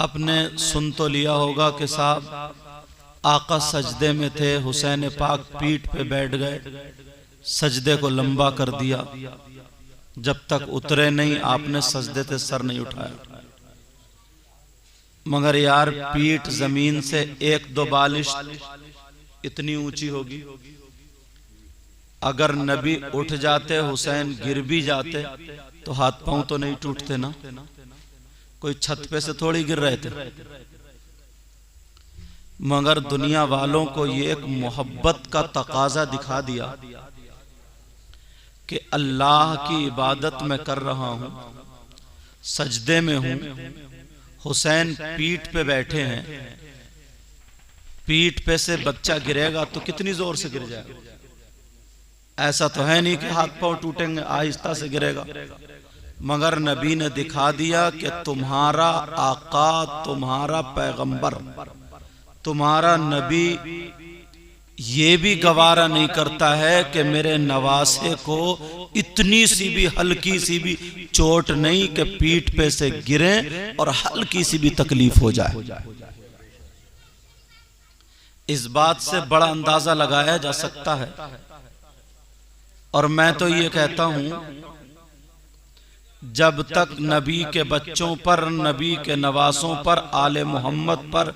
आपने सुन तो लिया होगा कि साहब आका सजदे में थे, हुसैन पाक पीठ पे बैठ गए, सजदे को लंबा कर दिया, जब तक उतरे नहीं आपने सजदे से सर नहीं उठाया। मगर यार पीठ जमीन से एक दो बालिश इतनी ऊंची होगी, अगर नबी उठ जाते, हुसैन गिर भी जाते तो हाथ पांव तो नहीं टूटते ना, कोई छत पे से थोड़ी गिर रहे थे। मगर दुनिया वालों को ये एक मोहब्बत का तकाजा दिखा दिया कि अल्लाह की इबादत मैं कर रहा हूं, सजदे में हूं, हुसैन पीठ पे बैठे हैं, पीठ पे से बच्चा गिरेगा तो कितनी जोर से गिर जाएगा। ऐसा तो है नहीं कि हाथ पांव टूटेंगे, आहिस्ता से गिरेगा। मगर नबी ने दिखा दिया कि तुम्हारा आका, तुम्हारा पैगंबर, तुम्हारा नबी ये भी गवारा नहीं करता है कि मेरे नवासे को इतनी सी भी हल्की सी भी चोट नहीं कि पीठ पे से गिरे और हल्की सी भी तकलीफ हो जाए। इस बात से बड़ा अंदाजा लगाया जा सकता है। और मैं तो ये कहता हूं, जब तक नबी के बच्चों पर, नबी के नवासों पर, आले मोहम्मद पर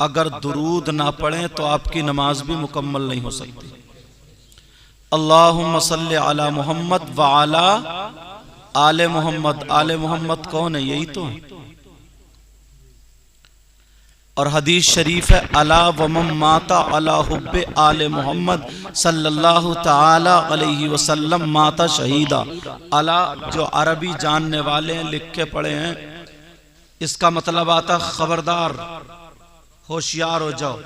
अगर दुरूद ना पढ़ें तो आपकी नमाज भी मुकम्मल नहीं हो सकती। अल्लाहुम्मा सल्ली अला मोहम्मद व अला आले मोहम्मद। आले मोहम्मद कौन है? यही तो है। और हदीस शरीफ है, अला व मम माता अला हुब्बे आले मोहम्मद सल्लल्लाहु ताला अलैहि वसल्लम माता शहीदा। अला जो अरबी जानने वाले हैं, लिख के पढ़े हैं, इसका मतलब आता खबरदार, होशियार हो जाओ,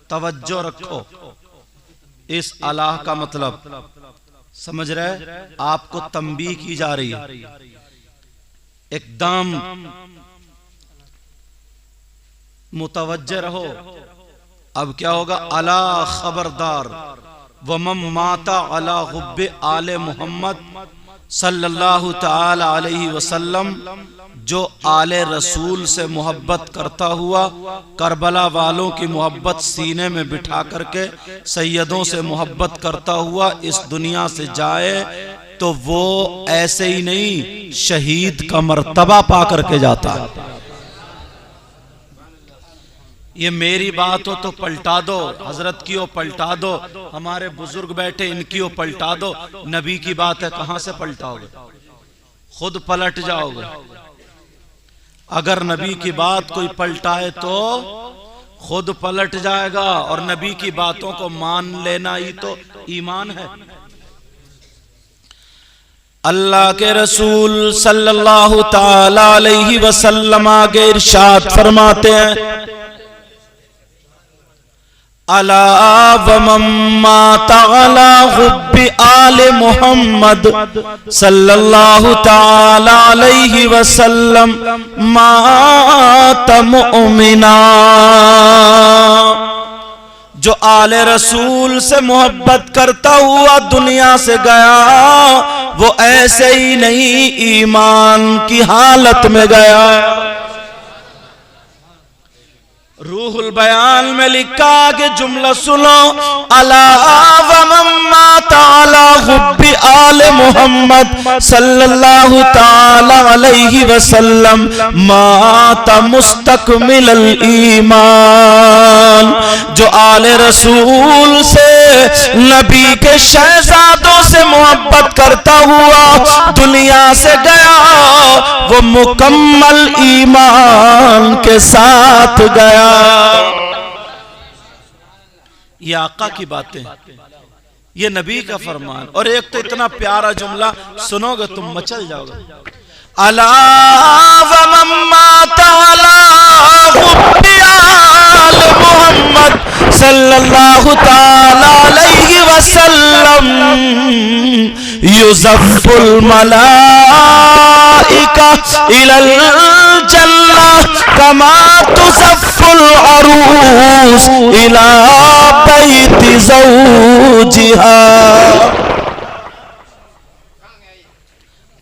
तवज्जो रखो। इस अलाह का मतलब समझ रहे? आपको तंबीह की जा रही है, एकदम मुतवज्जे रहो। अब क्या होगा? अला खबरदार, वमम माता अला हुब्बे आले मोहम्मद सल्लल्लाहु ताला अलैहि वसल्लम, जो आले रसूल से मोहब्बत करता हुआ, करबला वालों की मोहब्बत सीने में बिठा करके सैयदों से मोहब्बत करता हुआ इस दुनिया से जाए तो वो ऐसे ही नहीं, शहीद का मर्तबा पा करके जाता है। ये मेरी बात हो तो पलटा दो, हजरत की हो पलटा दो, हमारे बुजुर्ग बैठे इनकी हो पलटा दो। नबी की बात है, कहां से पलटाओगे? खुद पलट जाओगे। अगर नबी की बात कोई पलटाए तो खुद पलट जाएगा। और नबी की बातों को मान लेना ही तो ईमान है। अल्लाह के रसूल सल्लल्लाहु ताला अलैहि वसल्लम आगे इरशाद फरमाते हैं, अला वमम माता अला हुब्बी आले मोहम्मद सल्लल्लाहु ताला अलैहि वसल्लम माता मुमिना। जो आले रसूल से मोहब्बत करता हुआ दुनिया से गया, वो ऐसे ही नहीं, ईमान की हालत में गया। रूहुल बयान में लिखा कि जुमला सुनो, अला वमम माता अला हुब्बी आले मोहम्मद सल्लल्लाहु ताला अलैहि वसल्लम माता मुस्तकमिलल ईमान। जो आले रसूल से, नबी के शहजादों से मोहब्बत करता हुआ दुनिया से गया, वो मुकम्मल ईमान के साथ गया। ये आका की बातें, ये नबी का फरमान। और एक तो इतना प्यारा जुमला सुनोगे तुम मचल जाओगे, अला वमम माता अला हुब्बी आले मोहम्मद सल्लल्लाहु ताला अलैहि वसल्लम युज़फ़्फ़ुल मलाइका इलल जन्नह कमा तुज़फ़्फ़ुल अरूस इला बैति ज़ौजिहा।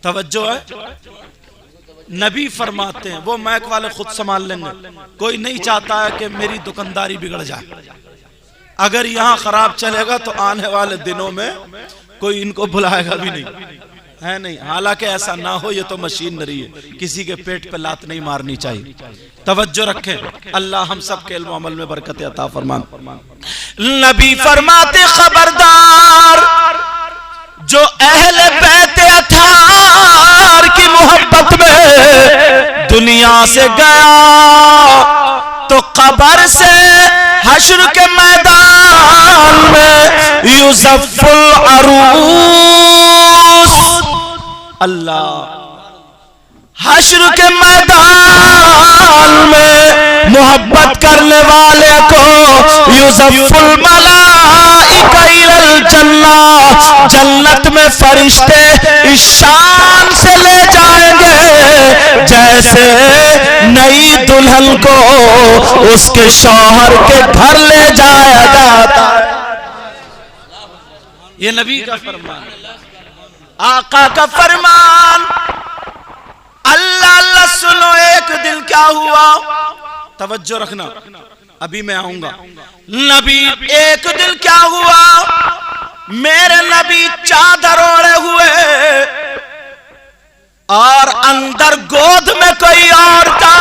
तवज्जो है, नबी फरमाते हैं, वो मैक वाले खुद संभाल लेंगे, कोई नहीं चाहता है कि मेरी दुकानदारी बिगड़ जाए। अगर यहाँ खराब चलेगा तो आने वाले दिनों में कोई इनको बुलाएगा भी नहीं, है नहीं। हालांकि ऐसा ना हो, ये तो मशीनरी है, किसी के पेट पे लात नहीं मारनी चाहिए। तवज्जो रखें, अल्लाह हम सब के इल्म अमल में बरकत अता फरमाए। नबी फरमाते खबरदार जो अहले बैते अतार की मोहब्बत में दुनिया से गया तो कब्र से हश्र के मैदान में युज़फ़ुल अरूस, अल्लाह हश्र के मैदान में मोहब्बत करने वाले को युज़फ़ुल मलाइका इलल जन्नह, जन्नत में फरिश्ते इस शान से ले जाएंगे जैसे नई दुल्हन को उसके शौहर के घर ले जाया जाता है। ये नबी का फरमान, आका का फरमान। अल्लाह अल्लाह सुनो, एक दिन क्या हुआ, तवज्जो रखना, अभी मैं आऊंगा। नबी एक दिन क्या हुआ, मेरे नबी चादर ओढ़े हुए और अंदर गोद में कोई और था,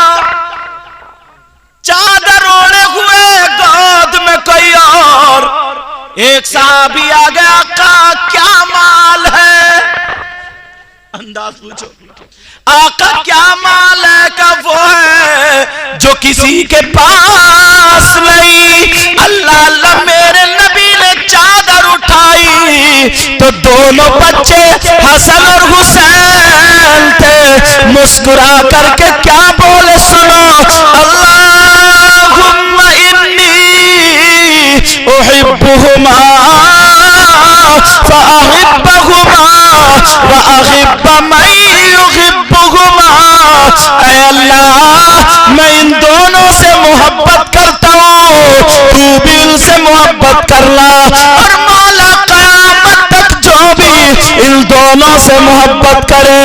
चादर ओढ़े हुए गोद में कोई और। एक साहबी आ गया, कहा क्या माल है, अंदाज पूछो, आका क्या माल है, का वो है जो किसी के पास नहीं। अल्लाह अल्लाह, मेरे नबी ने चादर उठाई तो दोनों बच्चे हसन और हुसैन थे, मुस्कुरा करके क्या बोले सुनो, अल्लाहुम्मा इन्नी उहिब्बुहुमा फ़अहिब्बहुमा व अहिब्ब मन युहिब्बुहुमा। ऐ अल्लाह, मैं इन दोनों से मोहब्बत करता हूँ, तू भी उनसे मोहब्बत करना, और मौला क़यामत तक जो भी इन दोनों से मोहब्बत करे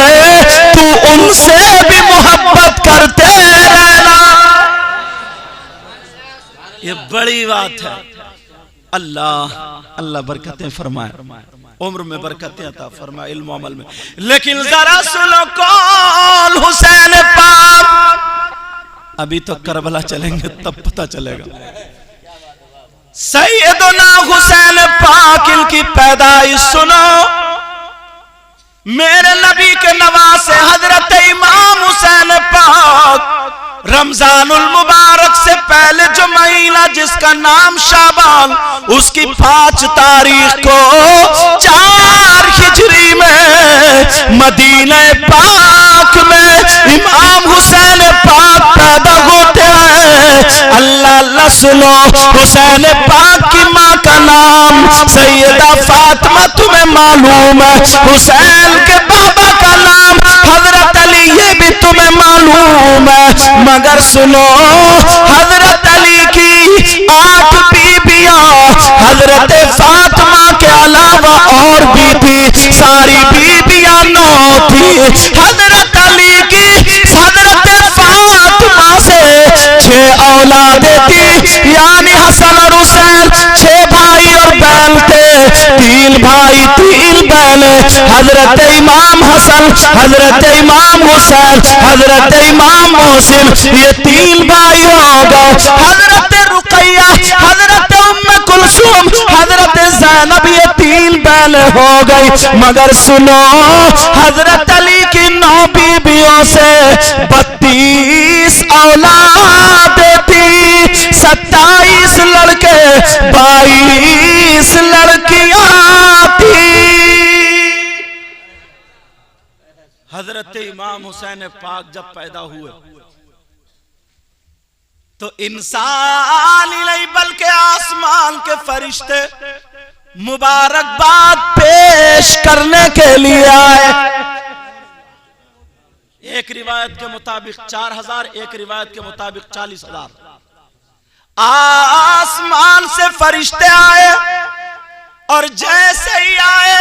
तू उनसे भी मोहब्बत करते रहना। ये बड़ी बात है। अल्लाह अल्लाह बरकतें फरमाए, उम्र में बरकतें अता फरमाए, इल्म अमल में। लेकिन जरा सुनो, कौन हुसैन पाक, अभी तो करबला चलेंगे तब पता चलेगा। सैयदना हुसैन पाक, इनकी पैदाइश सुनो, मेरे नबी के नवासे हजरत इमाम हुसैन पाक रमजानुल मुबारक से पहले जो महीना जिसका नाम शाबान, उसकी 5 तारीख को 4 हिजरी में मदीने पाक में इमाम हुसैन पाक पैदा होते हैं। अल्लाह अल्लाह सुनो, हुसैन पाक की माँ का नाम सैयदा फातिमा, तुम्हें मालूम है। हुसैन के बाबा का नाम हजरत अली, ये भी तुम्हें मालूम है। मगर सुनो, हजरत अली की 8 बीबियां, हजरत फातिमा के अलावा और भी थी, सारी बीबियां 9 थी। हजरत अली की हजरत फातिमा से 6 औलादें थी, यानी हसन और हुसैन 6 भाई और बहन थे, 3 भाई 3 बहनें। हजरत इमाम हसन, हजरत इमाम हुसैन, हजरत इमाम मोहसिन, ये 3 भाई हो गए। हजरत रुकैया, हजरत उम्मे कुलसूम, हजरत ज़ैनब, ये 3 बहनें हो गई। मगर सुनो, हजरत अली की 9 बीबियों से 32 औलादें थी, 27 लड़के, 22 लड़कियां थी। हजरत इमाम हुसैन पाक जब पैदा हुए तो इंसान ही नहीं बल्कि आसमान के फरिश्ते मुबारकबाद पेश करने के लिए आए। एक रिवायत के मुताबिक 4000, एक रिवायत के मुताबिक 40,000 आसमान से फरिश्ते आए, और जैसे ही आए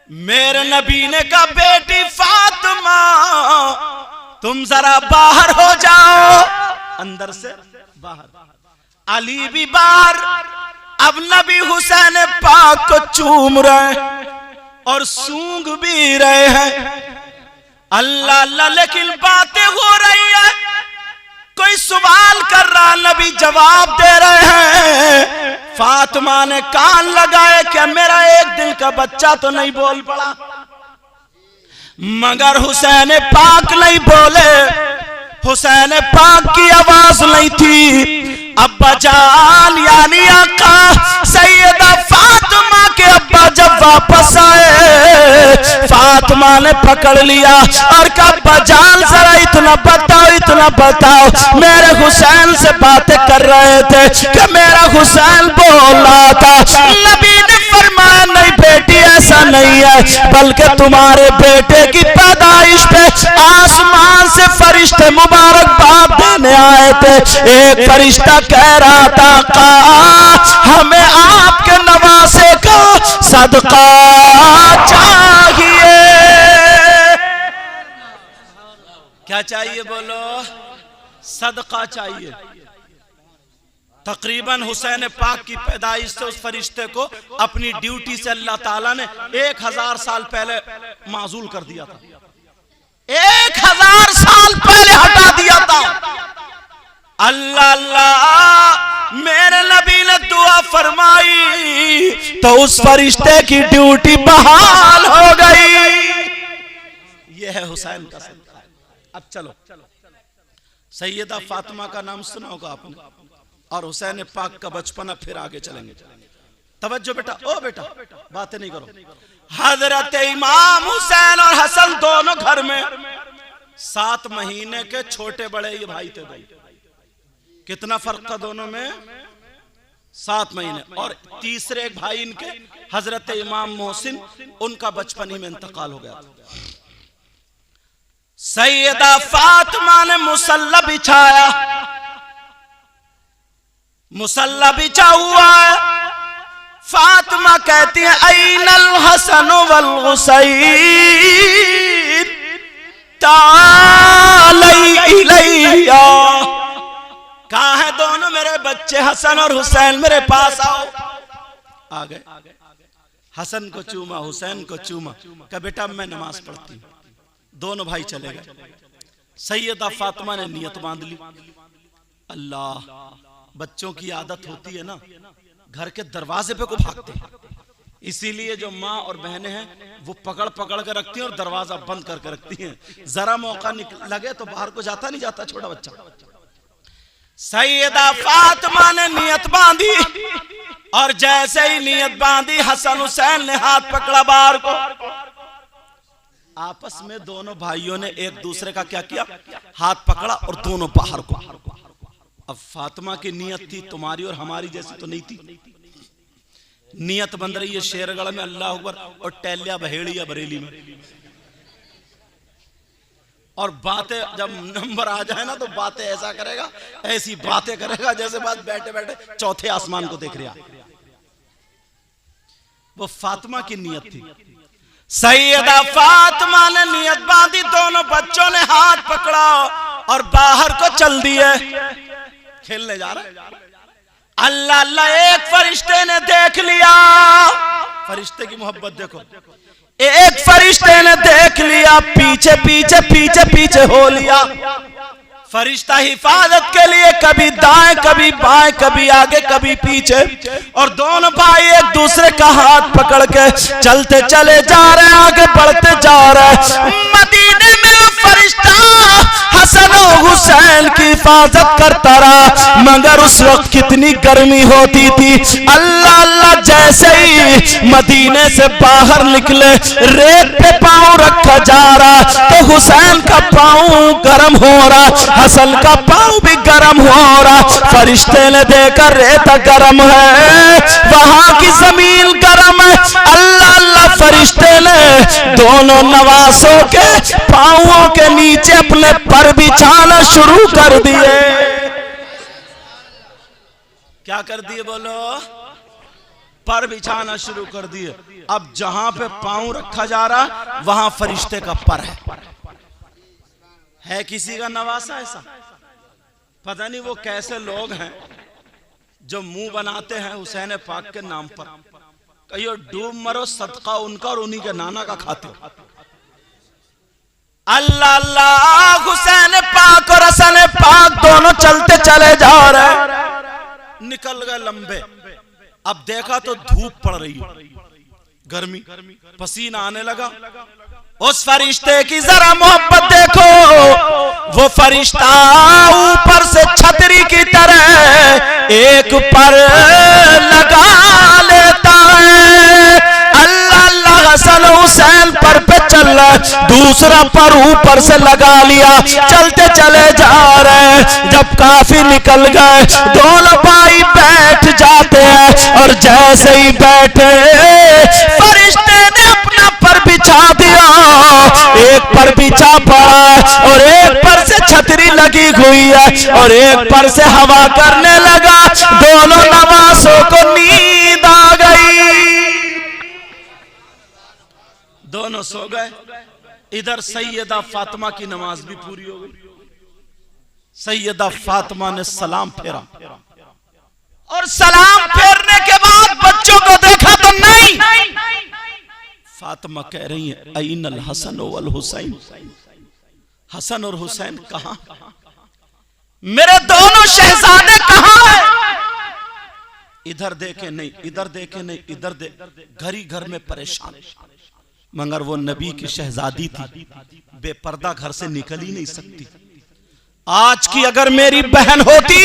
मेरे नबी ने कहा बेटी फातिमा तुम जरा बाहर हो जाओ, अंदर से बाहर। अली भी बाहर। अब नबी हुसैन पाक को चूम रहे और सूंघ भी रहे हैं। अल्लाह अल्लाह, लेकिन बातें हो रही है, कोई सवाल कर रहा, नबी जवाब दे रहे हैं। फातिमा ने कान लगाए कि मेरा एक दिल का बच्चा तो नहीं बोल पड़ा, मगर हुसैन पाक नहीं बोले। हुसैन पाक की आवाज नहीं थी। अब्बा जान यानी आका सैयदा फातिमा के अब्बा जब वापस आए, फातिमा ने पकड़ लिया और कहा अब्बा जान जरा इतना बताओ, मेरे हुसैन से बातें कर रहे थे कि मेरा हुसैन बोल रहा था। नबी ने फरमाया नहीं बेटी ऐसा नहीं है, बल्कि तुम्हारे बेटे की पैदाइश पे आसमान से फरिश्ते मुबारकबाद देने आए थे। एक फरिश्ता कह रहा था का हमें आपके नवासे का सदका चाहिए। क्या चाहिए बोलो? सदका चाहिए। तकरीबन हुसैन पाक की पैदाइश से उस फरिश्ते को अपनी ड्यूटी से अल्लाह ताला ने 1000 साल पहले माजूल कर दिया था। 1000 साल पहले हटा दिया था। अल्लाह अल्लाह, मेरे नबी ने दुआ फरमाई तो उस फरिश्ते की ड्यूटी बहाल हो गई। यह है हुसैन का सदका। अब चलो, सैयदा फातिमा का नाम सुना होगा आपने, और हुसैन पाक का बचपना, फिर आगे चलेंगे। तवज्जो बेटा, ओ बेटा बातें नहीं करो। हजरत इमाम हुसैन और हसन दोनों घर में 7 महीने के छोटे बड़े ये भाई थे। भाई कितना फर्क था दोनों में? 7 महीने। और तीसरे एक भाई इनके हजरत इमाम मोहसिन, उनका बचपन ही में इंतकाल हो गया था। सैयदा फातिमा ने मुसल्ला बिछाया, मुसल्ला बिछा हुआ है। फातिमा कहती है ऐनल हसन वल हुसैन तालई इलैया, कहां है दोनों मेरे बच्चे हसन और हुसैन, मेरे पास आओ। आ गए। हसन को चूमा, हुसैन को चूमा, कहा बेटा मैं नमाज पढ़ती हूं। दोनों भाई चले गए। सैयदा फातिमा ने नियत बांध ली। अल्लाह, बच्चों की आदत होती है ना घर के दरवाजे पे को भागते हैं, इसीलिए जो माँ और बहनें हैं वो पकड़ पकड़ कर रखती हैं और दरवाजा बंद करके रखती हैं। जरा मौका लगे तो बाहर को जाता नहीं जाता छोटा बच्चा। सैयदा फातिमा ने नियत बांधी और जैसे ही नियत बांधी हसन हुसैन ने हाथ पकड़ा बाहर को। आपस में दोनों भाइयों ने एक दूसरे का क्या किया? हाथ पकड़ा और दोनों बाहर को। अब फातिमा की नियत थी तुम्हारी और हमारी जैसी तो नहीं थी। नियत बन रही है शेरगढ़ में अल्लाह अकबर और टैलिया बहेड़िया बरेली में, और बातें जब नंबर आ जाए ना तो बातें ऐसा करेगा, ऐसी बातें करेगा जैसे बात बैठे बैठे चौथे आसमान को देख रहा। वो फातिमा की नियत थी। सैयदा फातिमा ने नियत बांधी, दोनों बच्चों ने हाथ पकड़ा और बाहर को चल दिए। खेलने जा रहे। अल्लाह अल्लाह, एक फरिश्ते ने देख लिया। फरिश्ते की मोहब्बत देखो। एक फरिश्ते ने देख लिया, पीछे पीछे पीछे पीछे हो लिया। फरिश्ता हिफाजत के लिए कभी दाएं कभी बाएं, कभी आगे कभी पीछे, और दोनों भाई एक दूसरे का हाथ पकड़ के चलते चले जा रहे, आगे बढ़ते जा रहे। मदीने में फरिश्ता हसन और हुसैन की हिफाजत करता रहा, मगर उस वक्त कितनी गर्मी होती थी। अल्लाह अल्लाह, जैसे ही मदीने से बाहर निकले रेत पे पांव रखा जा रहा तो हुसैन का पांव गर्म हो रहा, हसन का पांव भी गर्म हो रहा। फरिश्ते ने देखा रेत गर्म है, वहां की जमीन गर्म है। अल्लाह अल्लाह, फरिश्ते ने दोनों नवासों के पांवों के नीचे अपने पर बिछाना शुरू कर दिए। क्या कर दिए बोलो? पर बिछाना शुरू कर दिए। अब जहां पे पांव रखा जा रहा वहां फरिश्ते का पर है किसी का नवासा ऐसा? पता नहीं वो कैसे लोग हैं जो मुंह बनाते हैं हुसैन पाक के नाम पर। कहियो डूब मरो, सदका उनका और उन्हीं के नाना का खाते हो। अल्लाह अल्लाह, हुसैन पाक और हसन पाक दोनों चलते चले जा रहे, निकल गए लंबे। अब देखा तो धूप पड़ रही है, गर्मी, पसीना आने लगा। उस फरिश्ते की जरा मोहब्बत देखो, वो फरिश्ता ऊपर से छतरी की तरह एक पर लगा लेता है। अल्लाह अल्लाह, हसन हुसैन पर पे चल रहा, दूसरा पर ऊपर से लगा लिया, चलते चले जा रहे। जब काफी निकल गए, दोनों भाई बैठ जाते हैं और जैसे ही बैठे फरिश्ते ने अपना पर बिछा दिया। एक पर बिछा पड़ा है और एक पर से छतरी लगी हुई है और एक पर से हवा करने लगा। दोनों नवासों को नींद आ गई, दोनों सो गए। इधर सैयदा फातिमा की नमाज भी पूरी हो गई। सैयदा फातिमा ने सलाम फेरा और सलाम फेरने के बाद बच्चों को देखा तो नहीं। फातिमा कह रही है अइनल हसन वल हुसैन, हसन और हुसैन कहां? मेरे दोनों शहजादे कहां हैं? इधर देखे नहीं, इधर देखे नहीं, इधर देख, घर ही घर में परेशान। मगर वो नबी की शहजादी थी, बेपर्दा घर से निकल ही नहीं सकती। आज की अगर मेरी बहन होती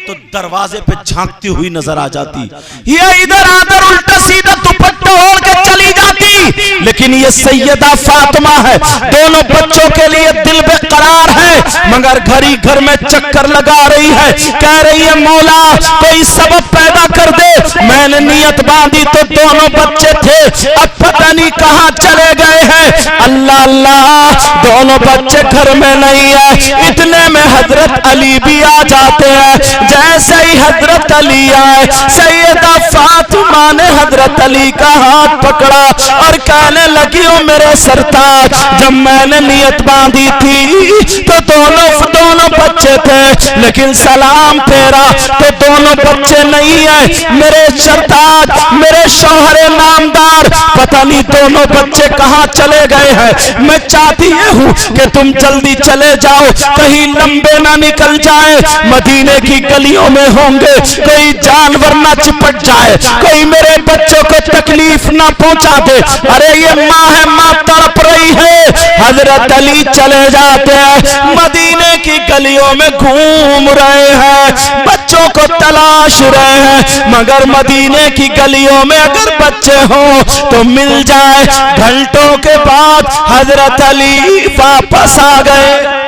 तो दरवाजे पे झांकती हुई नजर आ जाती, ये इधर आकर उल्टा सीधा दुपट्टा ओढ़ के चली जाती। लेकिन ये सैयदा फातिमा है, दोनों बच्चों के लिए दिल बेकरार है, मगर घर ही घर में चक्कर लगा रही है। कह रही है मौला कोई सबब पैदा कर दे। मैंने नियत बांधी तो दोनों बच्चे थे, अब पता नहीं कहां चले गए हैं। अल्लाह अल्लाह, दोनों बच्चे घर में नहीं है। इतने में हजरत अली भी आ जाते हैं। जैसे ही हजरत अली आए, सैयदा फातिमा ने हजरत अली का हाथ पकड़ा और कहने लगी ओ मेरे सरताज, जब मैंने नियत बांधी थी तो दोनों बच्चे थे, लेकिन सलाम फेरा तो दोनों बच्चे नहीं है। मेरे सरताज, मेरे शौहरे नामदार, पता नहीं दोनों बच्चे कहां चले गए हैं। मैं चाहती हूं कि तुम जल्दी चले जाओ, कहीं लंबे ना निकल जाए। मदीने की गलियों में होंगे, कोई जानवर ना चिपट जाए, कोई मेरे बच्चों को तकलीफ ना पहुंचा दे। अरे ये माँ है, माँ तड़प रही है। हजरत अली चले जाते हैं, मदीने की गलियों में घूम रहे हैं, बच्चों को तलाश रहे हैं, मगर मदीने की गलियों में अगर बच्चे हों तो मिल जाए। घंटों के बाद हजरत अली वापस आ गए।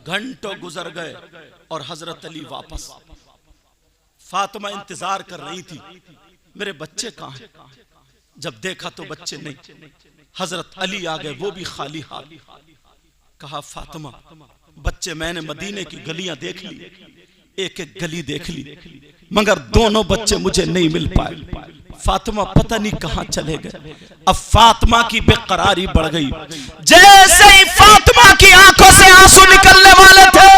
घंटों गुजर गए और हजरत अली वापस। फातिमा इंतजार कर रही थी, मेरे बच्चे कहां हैं? जब देखा तो बच्चे नहीं। हजरत अली आ गए, वो भी खाली हाथ। कहा फातिमा, बच्चे मैंने मदीने की गलियां देख ली, एक एक गली देख ली, मगर दोनों बच्चे मुझे नहीं मिल पाए। फातिमा पता नहीं कहां चले गए। अब फातिमा की बेकरारी बढ़ गई। जैसे ही फातिमा की आंखों से आंसू निकलने वाले थे,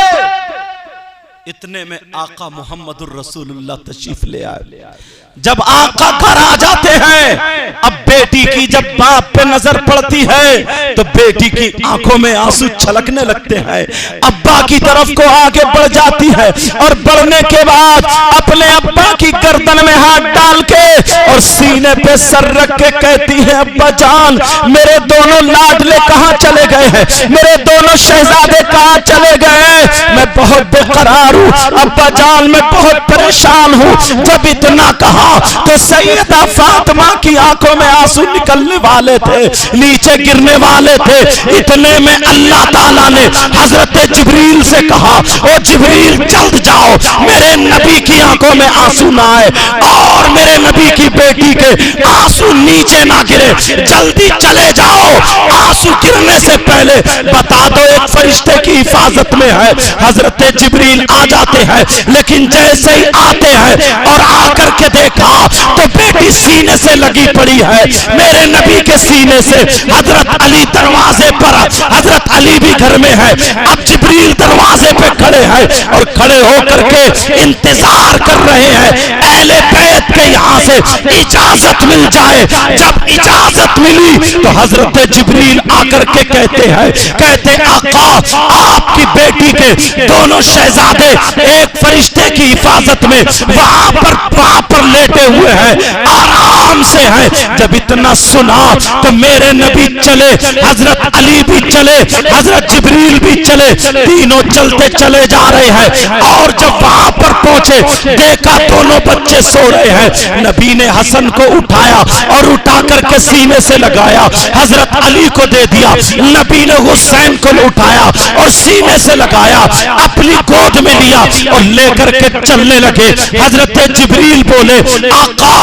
इतने में आका मोहम्मदुर रसूलुल्लाह तशरीफ ले आए। जब आका घर आ जाते हैं, अब बेटी की जब बाप पे नजर पड़ती है तो बेटी की आंखों में आंसू छलकने लगते हैं। अब्बा की तरफ को आगे बढ़ जाती है और बढ़ने के बाद अपने अब्बा की गर्दन में हाथ डाल के और सीने पे सर रख के कहती है अब्बा जान, मेरे दोनों लाडले कहां चले गए हैं? मेरे दोनों शहजादे कहां चले गए? मैं बहुत बेकरार हूं अब्बा जान, मैं बहुत परेशान हूं। जब इतना कहा तो सैयदा फातिमा की आंखों में आंसू निकलने वाले थे, नीचे गिरने वाले थे। इतने में अल्लाह ताला ने हजरत जिब्रील से कहा ओ जिब्रील जल्द जाओ, मेरे नबी की आंखों में आंसू ना आए और मेरे नबी की बेटी के आंसू नीचे ना गिरे, जल्दी चले जाओ। आंसू गिरने से पहले बता दो एक फरिश्ते की हिफाजत में है। हजरत जिब्रील आ जाते हैं, लेकिन जैसे ही आते हैं और आकर के देखा तो बेटी सीने से लगी पड़ी है, मेरे नबी के सीने से। हजरत अली दरवाजे पर, हजरत अली भी घर में है। अब जिब्रील दरवाजे पे खड़े हैं और खड़े होकर के इंतजार कर रहे हैं अहले बैत के यहाँ से इजाजत मिल जाए। जब इजाजत मिली तो हजरत जिब्रील आकर के कहते हैं, कहते आका आपकी बेटी के दोनों शहजादे एक फरिश्ते की हिफाजत में वहां पर लेटे हुए हैं, आराम से हैं। जब इतना सुना तो मेरे नबी चले, हजरत अली भी चले, हजरत जिब्रील भी चले, तीनों चलते चले जा रहे हैं। और जब वहां पर पहुंचे देखा दोनों बच्चे सो रहे हैं। नबी ने हसन को उठाया और उठा करके सीने से लगाया, हजरत अली को दे दिया। नबी ने हुसैन को उठाया और सीने से लगाया, अपनी गोद में लिया और लेकर के चलने लगे। हजरत जिब्रील बोले आका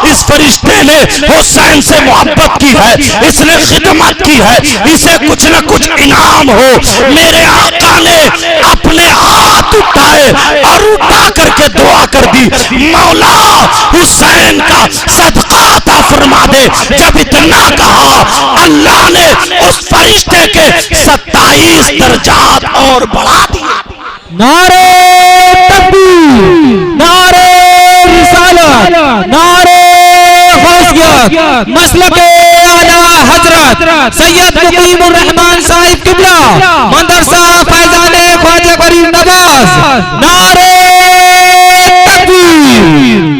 इस फरिश्ते ने हुसैन से मोहब्बत की है, इसने खिदमत की है, इसे कुछ न कुछ इनाम हो। मेरे आका ने अपने हाथ उठाए और उठा करके दुआ कर दी, मौला हुसैन का सदका अता फरमा दे। जब इतना कहा अल्लाह ने उस फरिश्ते के 27 दर्जात और बढ़ा दिए। नारे तकबीर, नारे रिसालत, नारे गौसियत, मसलके आला हजरत सैयद मुकीमुर रहमान साहिब किबला, मदरसा फैजाने ख्वाजा करीम नवाज, नारे तकबीर।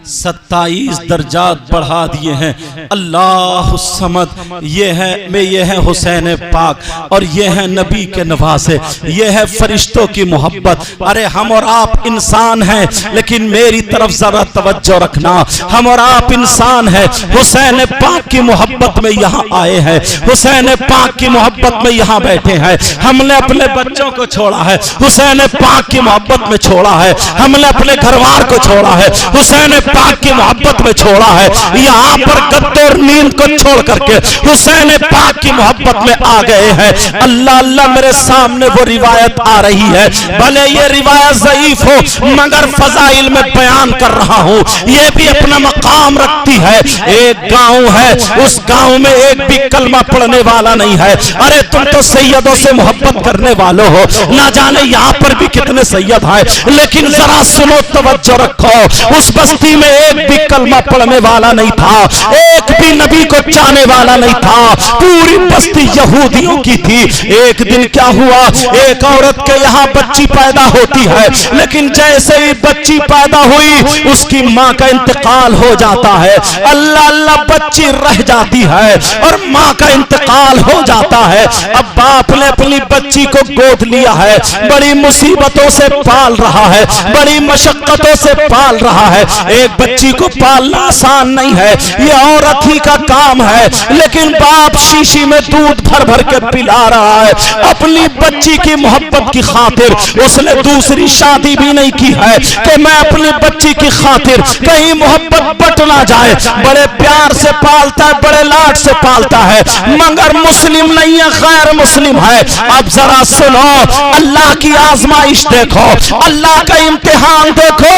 27 दर्जात बढ़ा दिए हैं। अल्लाह समद, ये है हुसैन पाक और ये है नबी के नवासे, ये है फरिश्तों की मोहब्बत। अरे हम और आप इंसान हैं, लेकिन मेरी तरफ जरा तवज्जो रखना, हम और आप इंसान हैं। हुसैन पाक की मोहब्बत में यहाँ आए हैं, हुसैन पाक की मोहब्बत में यहाँ बैठे हैं। हमने अपने बच्चों को छोड़ा है, हुसैन पाक की मोहब्बत में छोड़ा है। हमने अपने घरवार को छोड़ा है, हुसैन पाक की मोहब्बत में छोड़ा है। यहाँ पर गद्दे और नींद को छोड़ करके हुसैन पाक की मोहब्बत में आ गए हैं। अल्लाह अल्लाह मेरे सामने वो रिवायत आ रही है, भले ये रिवायत ज़ईफ हो मगर फजाइल में बयान कर रहा हूँ, ये भी अपना मकाम रखती है। एक गांव है, उस गांव में एक भी कलमा पढ़ने वाला नहीं है। अरे तुम तो सैयदों से मोहब्बत करने वालों हो, ना जाने यहाँ पर भी कितने सैयद हैं, लेकिन जरा सुनो तवज्जो रखो। उस बस्ती में एक भी कलमा पढ़ने वाला नहीं था, एक भी नबी को चाहने वाला नहीं था, पूरी बस्ती यहूदियों की थी। एक दिन क्या हुआ, एक औरत के यहाँ बच्ची पैदा होती है, लेकिन जैसे ही बच्ची पैदा हुई उसकी माँ का इंतकाल हो जाता है। अल्लाह अल्लाह बच्ची रह जाती है और माँ का इंतकाल हो जाता है। अब बाप ने अपनी बच्ची को गोद लिया है, बड़ी मुसीबतों से पाल रहा है, बड़ी मशक्कतों से पाल रहा है। एक बच्ची को पालना आसान नहीं है, ये औरत ही का काम है, लेकिन बाप शीशी में दूध भर भर के पिला रहा है। अपनी बच्ची की मोहब्बत की खातिर उसने दूसरी शादी भी नहीं की है कि मैं अपनी बच्ची की खातिर कहीं मोहब्बत बट ना जाए। बड़े प्यार से पालता है, बड़े लाड से पालता है, मगर मुस्लिम नहीं है, गैर मुस्लिम है। अब जरा सुनो, अल्लाह की आजमाइश देखो, अल्लाह का इम्तिहान देखो।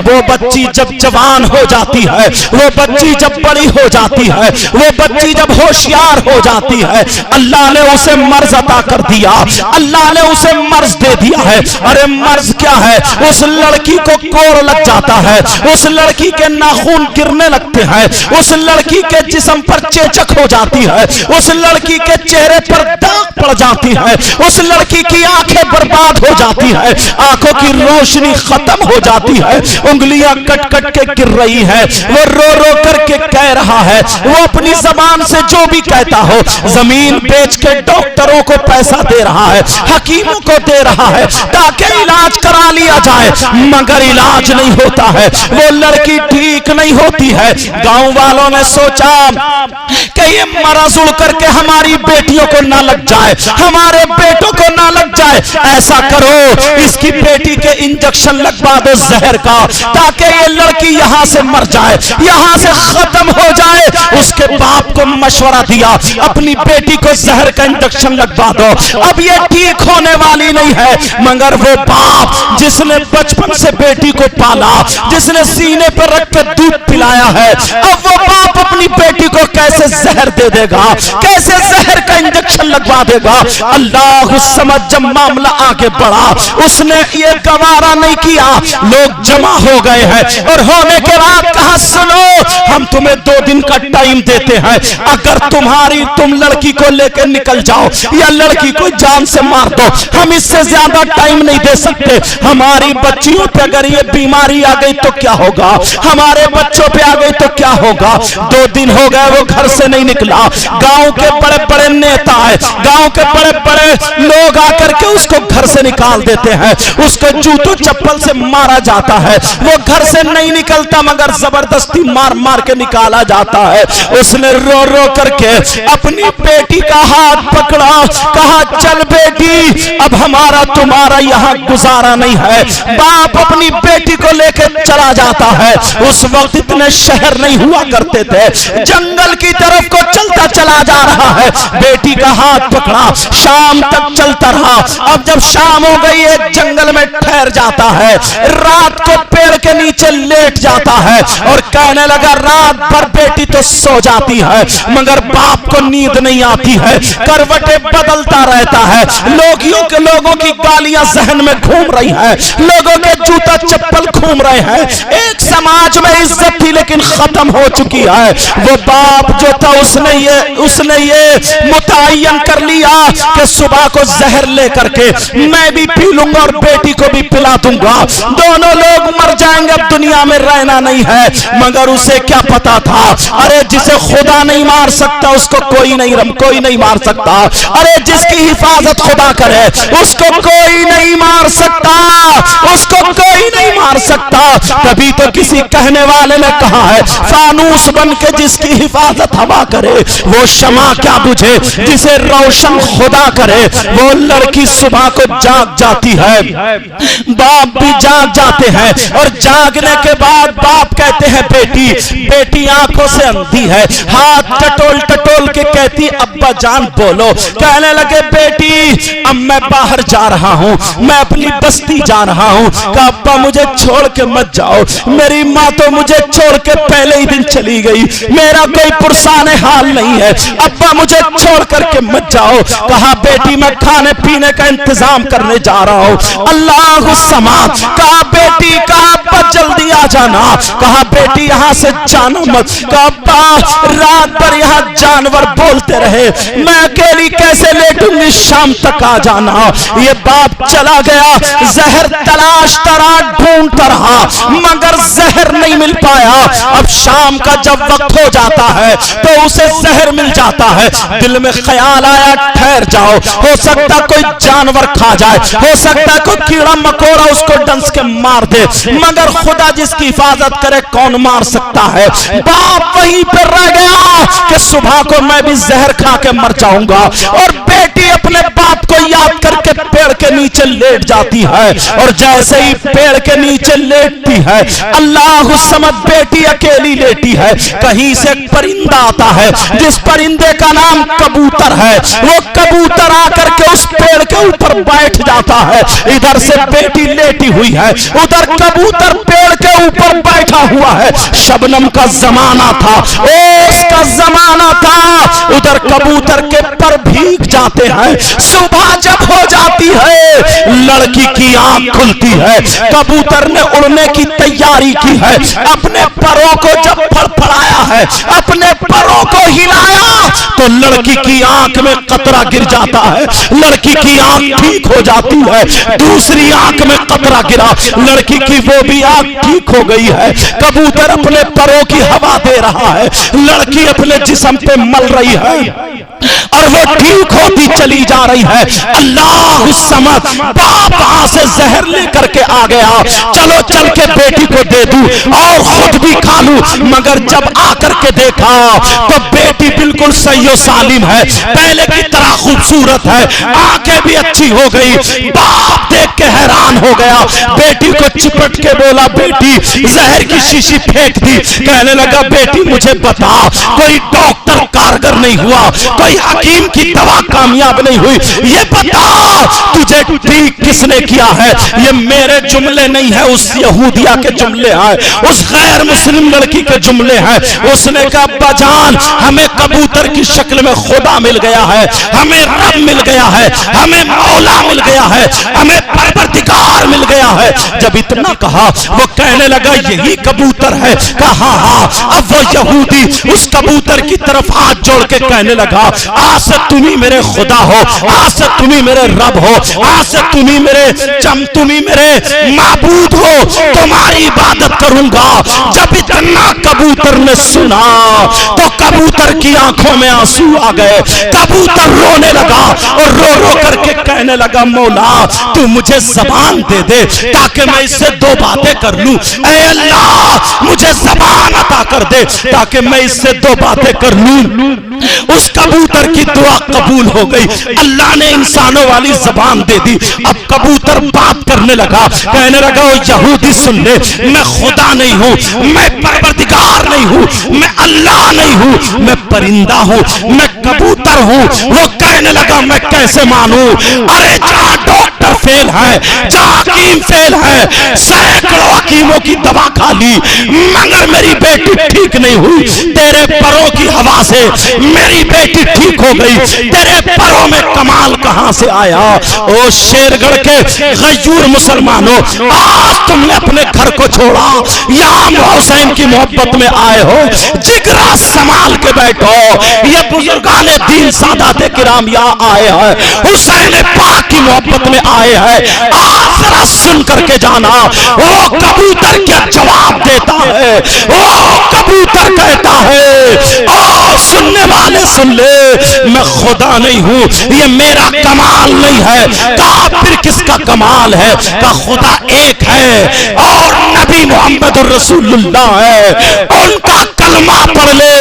वो बच्ची जब जवान हो जाती है, वो बच्ची जब बड़ी हो जाती है, वो बच्ची जब होशियार हो जाती है, अल्लाह ने उसे मर्ज अता कर दिया, अल्लाह ने उसे मर्ज दे दिया है। अरे मर्ज क्या है, उस लड़की को कोड़ लग जाता है, उस लड़की के नाखून गिरने लगते हैं, उस लड़की के जिस्म पर चेचक हो जाती है, उस लड़की के चेहरे पर दाग पड़ जाती है, उस लड़की की आंखें बर्बाद हो जाती है, आंखों की रोशनी खत्म हो जाती है, उंगलियां कट कट के गिर रही है, वो रो रो करके कह रहा है, वो अपनी जबान से जो भी कहता हो, जमीन बेच के डॉक्टरों को पैसा दे रहा है, हकीमों को दे रहा है ताकि इलाज करा लिया जाए, मगर इलाज नहीं होता है, वो लड़की ठीक नहीं होती है। गांव वालों ने सोचा कि ये मरज उड़ करके हमारी बेटियों को ना लग जाए, हमारे बेटों को ना लग जाए, ऐसा करो इसकी बेटी के इंजेक्शन लगवा दो जहर का, ताकि ये लड़की यहाँ से मर जाए, यहाँ से खत्म हो जाए। उसके बाप को मशवरा दिया अपनी बेटी को जहर का इंजेक्शन लगवा दो, अब ये ठीक होने वाली नहीं है। मगर वो बाप जिसने बचपन से बेटी को पाला, जिसने सीने पर रख कर दूध पिलाया है, अब वो बाप अपनी बेटी को कैसे जहर दे देगा, कैसे जहर का इंजेक्शन लगवा देगा। अल्लाह समझ जब मामला आगे बढ़ा, उसने ये गवारा नहीं किया, लोग जमा हो गए हैं और होने के बाद कहा सुनो हम तुम्हें 2 दिन का टाइम देते हैं, अगर तुम लड़की को लेकर निकल जाओ या लड़की को जान से मार दो, हम इससे ज्यादा टाइम नहीं दे सकते। हमारी बच्चियों पे अगर ये बीमारी आ गई तो क्या होगा, हमारे बच्चों पे आ गई तो क्या होगा। 2 दिन हो गए वो घर से नहीं निकला। गांव के बड़े बड़े नेता है, गांव के बड़े बड़े लोग आकर के उसको घर से निकाल देते हैं, उसको जूतों चप्पल से मारा जाता है, वो घर से नहीं निकलता मगर जबरदस्ती मार मार के निकाला जाता है। उसने रो रो करके अपनी बेटी का हाथ पकड़ा, कहा चल बेटी अब हमारा तुम्हारा यहाँ गुजारा नहीं है। बाप अपनी बेटी को लेकर चला जाता है। उस वक्त इतने शहर नहीं हुआ करते थे, जंगल की तरफ को चलता चला जा रहा है, बेटी का हाथ पकड़ा, शाम तक चलता रहा। अब जब शाम हो गई एक जंगल में ठहर जाता है, रात को पेड़ के नीचे लेट जाता है और कहने लगा रात भर बेटी तो सो जाती है मगर बाप को नींद नहीं आती है, करवटें बदलता रहता है, लोगों की गालियां जहन में घूम रही है, लोगों के जूता चप्पल घूम रहे हैं। एक समाज में इज्जत थी लेकिन खत्म हो चुकी है। वो बाप जो था उसने ये मुतय्यन कर लिया कि सुबह को जहर लेकर के मैं भी पी लूंगा और बेटी को भी पिला दूंगा, दोनों लोग मर जाएंगे, अब दुनिया में रहना नहीं है। मगर उसे क्या पता था, अरे जिसे खुदा नहीं मार सकता उसको कोई नहीं मार सकता, अरे जिसकी हिफाजत खुदा करे उसको कोई नहीं मार सकता, उसको कोई नहीं मार सकता। तभी तो किसी कहने वाले ने कहा है फानूस बन के जिसकी हिफाजत हवा करे वो शमा क्या बुझे, जिसे रोशन खुदा करे। वो लड़की सुबह को जाग जाती है, बाप भी जाग जाते हैं और जागने के बाद बाप कहते हैं बेटी आंखों से अंधी है, हाथ टटोल टटोल के कहती अब्बा जान बोलो। कहने लगे बेटी अब मैं बाहर जा रहा हूं, मैं अपनी बस्ती जा रहा हूं। कहा अब्बा मुझे छोड़ के मत जाओ, मेरी माँ तो मुझे छोड़ के पहले ही दिन चली गई, मेरा कोई पुरसाने हाल नहीं है, अब्बा मुझे छोड़ करके मत जाओ। कहा बेटी मैं खाने पीने का इंतजाम करने जा रहा हूं। अल्लाह समात। कहा बेटी कहा अब्बा जल्दी आ जाना। कहा बेटी यहाँ से जाना मत। कहा अब्बा रात भर यहाँ जानवर बोलते रहे, मैं अकेली कैसे लेटूंगी, शाम तक आ जाना। ये बाप चला गया, जहर तलाशता रहा, ढूंढता रहा मगर जहर नहीं मिल पाया। अब शाम का जब वक्त हो जाता है तो उसे जहर मिल जाता है, दिल में ख्याल आया ठहर जाओ, हो सकता कोई जानवर खा जाए, हो सकता कोई कीड़ा मकोड़ा उसको डंस के मार दे, मगर खुदा जिसकी हिफाजत करे कौन मार सकता है। बाप वहीं पर रह गया कि सुबह को मैं भी जहर खा के मर जाऊंगा। और बेटी अपने बाप को याद करके पेड़ के नीचे लेट जाती है और जैसे ही पेड़ के नीचे लेटती है अल्लाह समझ बेटी अकेली लेटी है, कहीं से एक परिंदा आता है जिस परिंदे का नाम कबूतर है। वो कबूतर आकर के उस पेड़ के ऊपर बैठ जाता है, इधर से बेटी लेटी हुई है, उधर कबूतर पेड़ के ऊपर बैठा हुआ है। शबनम का जमाना था, ओस का जमाना था, उधर कबूतर के पर भीग जाते हैं। सुबह जब हो जाती है लड़की की आंख खुलती है, कबूतर ने उड़ने की तैयारी की है, अपने परों को जब फड़फड़ाया है, अपने परों को हिलाया तो लड़की की आंख में कतरा गिर जाता है, लड़की की आंख ठीक हो जाती है। दूसरी आंख में कतरा गिरा, लड़की की वो भी आंख ठीक हो गई है। कबूतर अपने परों की हवा दे रहा है, लड़की अपने जिस्म पे मल रही है। और वो ठीक होती चली जा रही है। अल्लाह समद, बाप वहां से जहर लेकर के आ गया, चलो चल के बेटी को दे दूं और खुद भी खा लूं। मगर जब आकर के देखा तो बेटी बिल्कुल सही और सालिम है, पहले की तरह खूबसूरत है, आंखें भी अच्छी हो गई। बाप देख के हैरान हो गया, बेटी को चिपट के बोला, बेटी जहर की शीशी फेंक दी। कहने लगा, बेटी मुझे बता, कोई डॉक्टर कारगर नहीं हुआ, कोई हकीम की दवा कामयाब नहीं हुई, ये बता तुझे ठीक किसने किया है? ये मेरे जुमले नहीं है, उस यहूदिया के जुमले हैं, उस गैर मुस्लिम लड़की के जुमले हैं। उसने कहा, अब्बा जान, हमें कबूतर की शक्ल में खुदा मिल गया है, हमें रब मिल गया है, हमें मौला मिल गया है, हमें परवरदिगार मिल गया है। जब इतना कहा वो कहने लगा, यही कबूतर है? कहा हाँ। अब वो यहूदी उस कबूतर की तरफ हाथ जोड़ के कहने लगा, आज से तुम ही मेरे खुदा हो, आज से तुम ही मेरे रब हो, आज से तुम ही मेरे माबूद हो, तुम्हारी इबादत करूंगा। जब इतना कबूतर ने सुना तो कबूतर की आंखों में आंसू आ गए, कबूतर रोने लगा और रो रो करके कहने लगा, मौला तू मुझे जबान दे दे ताकि मैं इससे दो बातें कर लूं। ऐ अल्लाह मुझे जबान अता कर दे ताकि मैं इससे दो बातें कर लूं। उस कबूतर की दुआ कबूल हो गई, अल्लाह ने इंसानों वाली जबान दे दी। अब कबूतर बात करने लगा, कहने लगा, ओ यहूदी सुन ले, मैं खुदा नहीं हूं, मैं परवरदिगार नहीं हूं, मैं अल्लाह नहीं हूं, मैं परिंदा हूं, मैं कबूतर हूं। वो कहने लगा, मैं कैसे मानूं? अरे जहां डॉक्टर फेल है, जहां हकीम फेल है, सैकड़ों हकीमों की दवा खा ली मगर मेरी बेटी ठीक नहीं हुई। तेरे परों की हवा से मेरी बेटी ठीक हो गई, तेरे परों में कमाल कहां से आया? ओ शेरगढ़ के गयूर मुसलमानों, आज तुमने अपने घर को छोड़ा, यहां हुसैन की मोहब्बत में आए हो, जिगरा संभाल के बैठो। ये बुजुर्गाने दीन सादाते किराम यहाँ आए हैं, हुसैन पाक की मोहब्बत में आए हैं। आज जरा सुन करके जाना, वो कबूतर क्या जवाब देता है। वो कबूतर कहता है, ओ सुनने वाले सुन ले, मैं खुदा नहीं हूं, ये मेरा कमाल नहीं है। कहा फिर किसका कमाल है? का खुदा एक है और नबी मोहम्मद रसूलुल्लाह है। उनका कलमा पढ़ ले,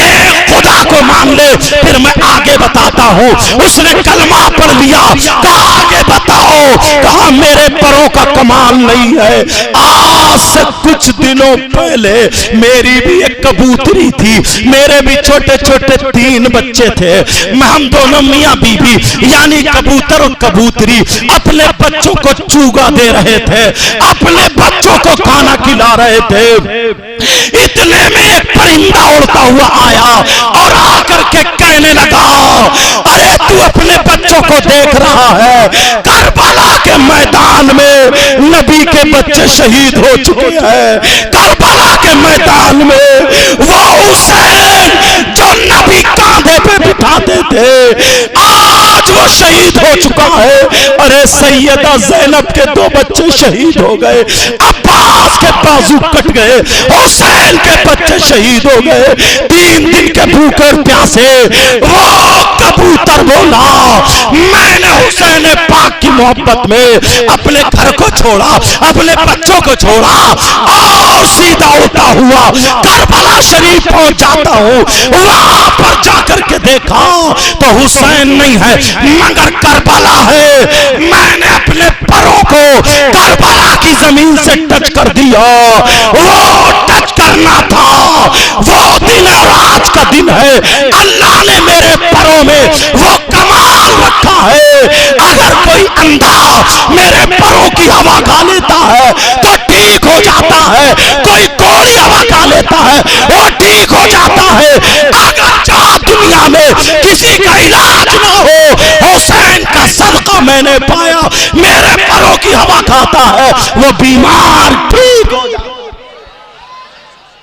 एक खुदा को मान ले, फिर मैं आगे बताता हूं। उसने कलमा पढ़ लिया, कहा आगे बताओ। कहा मेरे परों का कमाल नहीं है। आज से कुछ दिनों पहले मेरी भी एक कबूतरी थी, मेरे भी छोटे छोटे 3 बच्चे थे। हम दोनों मियां बीबी यानी कबूतर और कबूतरी अपने बच्चों को चूगा दे रहे थे, अपने बच्चों को खाना खिला रहे थे। इतने में एक परिंदा उड़ता हुआ आया और आकर के कहने लगा, अरे तू अपने बच्चों को देख रहा है? करबला के मैदान में नबी के बच्चे शहीद हो चुके हैं। करबला के मैदान में वो हुसैन जो नबी कांधे पे बिठाते थे, आज वो शहीद हो चुका है। अरे सैयदा ज़ैनब के 2 बच्चे शहीद हो गए, अब्बास के बाजू कट गए, हुसैन के बच्चे शहीद हो गए। 3 दिन के भूखे प्यासे वो कबूतर बोला, मैंने हुसैन पाक की मोहब्बत में अपने घर को छोड़ा, अपने बच्चों को छोड़ा और सीधा उड़ता हुआ करबला शरीफ पहुंच जाता हूं। वहां पर जाकर के देखा तो हुसैन नहीं है मगर करबला है। मैंने अपने परों को करबला की जमीन से टच कर दिया। वो टच करना था, वो दिन और आज का दिन है। अल्लाह ने मेरे परों में वो कमाल रखा है। अगर कोई अंधा मेरे परों की हवा खा लेता है तो ठीक हो जाता है, कोई कोड़ी हवा खा लेता है वो ठीक हो जाता है। अगर जहां दुनिया में किसी का इलाज ना हो, हुसैन का सदका मैंने पाया, मेरे परों की हवा खाता है, वो बीमार ठीक हो जाता है।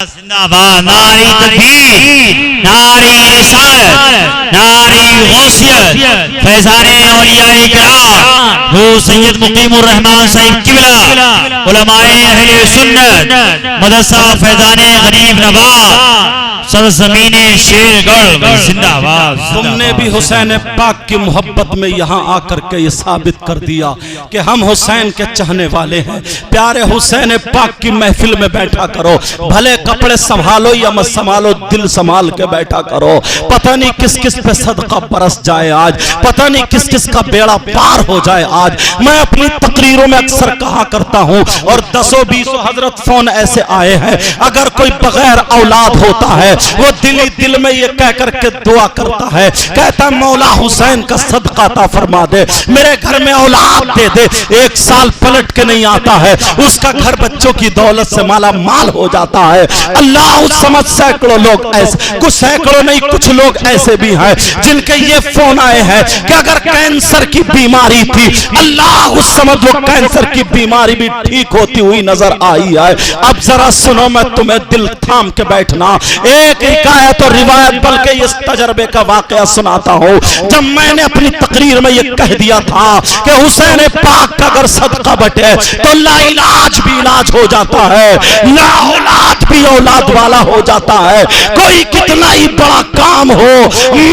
जिंदाबाद, नारे तकबीर। नारी रिसालत, नारी गौसियत, फैज़ाने औलियाए किराम वो सैयद मुकीमुर रहमान साहिब किबला, उलमाए अहले सुन्नत, मदरसा फैज़ाने गरीब नवाज, सरजमीने शेरगढ़ जिंदाबाद। तुमने भी हुसैन पाक की मोहब्बत में यहाँ आकर के ये साबित कर दिया कि हम हुसैन के चाहने वाले हैं। प्यारे हुसैन पाक की महफिल में बैठा करो, भले कपड़े संभालो या मत संभालो, दिल संभाल के बैठा करो। पता नहीं किस किस पे सदका बरस जाए आज, पता नहीं किस किस का बेड़ा पार हो जाए आज। मैं अपनी तकरीरों में अक्सर कहा करता हूँ, और 10-20 हजरत फोन ऐसे आए हैं, अगर कोई बगैर औलाद होता है वो दिल में ये कह करके दुआ करता है, कहता मौला हुसैन का सदका अता फरमा दे, मेरे घर में औलाद दे दे। 1 साल पलट के नहीं आता है, उसका घर बच्चों की दौलत से माला माल हो जाता है। अल्लाह समझ, सैकड़ों लोग ऐसे, कुछ सैकड़ों नहीं, कुछ लोग ऐसे भी हैं जिनके ये फोन आए हैं कि अगर कैंसर की बीमारी थी, अल्लाह समझ, वो कैंसर की बीमारी भी ठीक होती हुई नजर आई है। अब जरा सुनो, मैं तुम्हें दिल थाम के बैठना, एक हिकायत और रिवायत बल्कि इस तजर्बे का वाकया सुनाता हूँ। जब मैंने अपनी तकरीर में ये कह दिया था कि हुसैन पाक का अगर सदका बटे तो लाइलाज भी इलाज हो जाता है, ला औलाद भी औलाद वाला हो जाता है। कोई कितना ही बड़ा काम हो,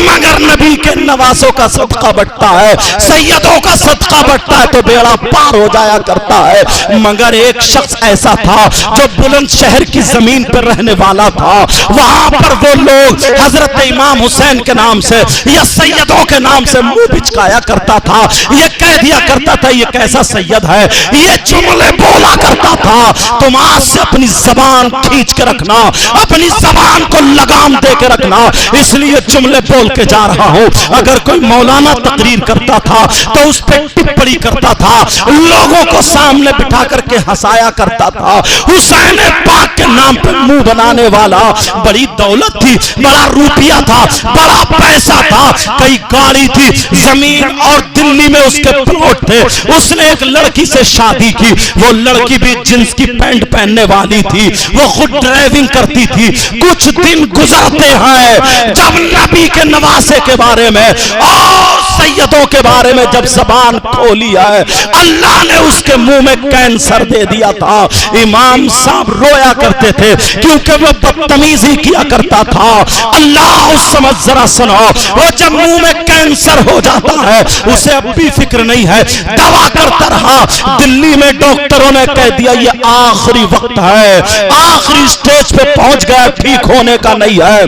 मगर नबी के नवासों का सदका बटता है, सैयदों का सदका बटता है तो बेड़ा पार हो जाया करता है। मगर एक शख्स ऐसा था जो बुलंदशहर की जमीन पर रहने वाला था, वहां पर वो लोग हजरत इमाम हुसैन के नाम से या सैयदों के नाम से मुंह बिचकाया करता था, ये कह दिया करता था ये कैसा सैयद है, ये जुमले बोला करता था। तुम आज से अपनी जबान खींच के रखना, अपनी जबान को लगाम दे के रखना, इसलिए जुमले बोल के जा रहा हूं। अगर कोई मौलाना तकरीर करता था तो उस पर टिप्पणी करता था, लोगों को सामने बिठा करके हंसाया करता था। हुसैन पाक के नाम पर मुंह बनाने वाला, बड़ी दौलत थी, बड़ा रुपया था, बड़ा पैसा था, कई गाड़ी थी, जमीन और दिल्ली में उसके प्लॉट थे। उसने एक लड़की से शादी की, वो लड़की भी जींस की पैंट पहनने वाली थी, वो खुद ड्राइविंग करती थी। कुछ दिन गुजरते हैं, जब नबी के नवासे के बारे में और सैयदों के बारे में जब जबान खोली है, अल्लाह ने उसके मुंह में कैंसर दे दिया था। इमाम साहब रोया करते थे क्योंकि वो बदतमीजी किया करता था। अल्लाह समझ, जरा सुनो, वो जब मुंह में कैंसर हो जाता है उसे अब भी फिक्र नहीं है, दवा करता रहा। दिल्ली में डॉक्टरों ने कह दिया ये आखिरी वक्त है, आखिरी स्टेज पे पहुंच गया, ठीक होने का नहीं है।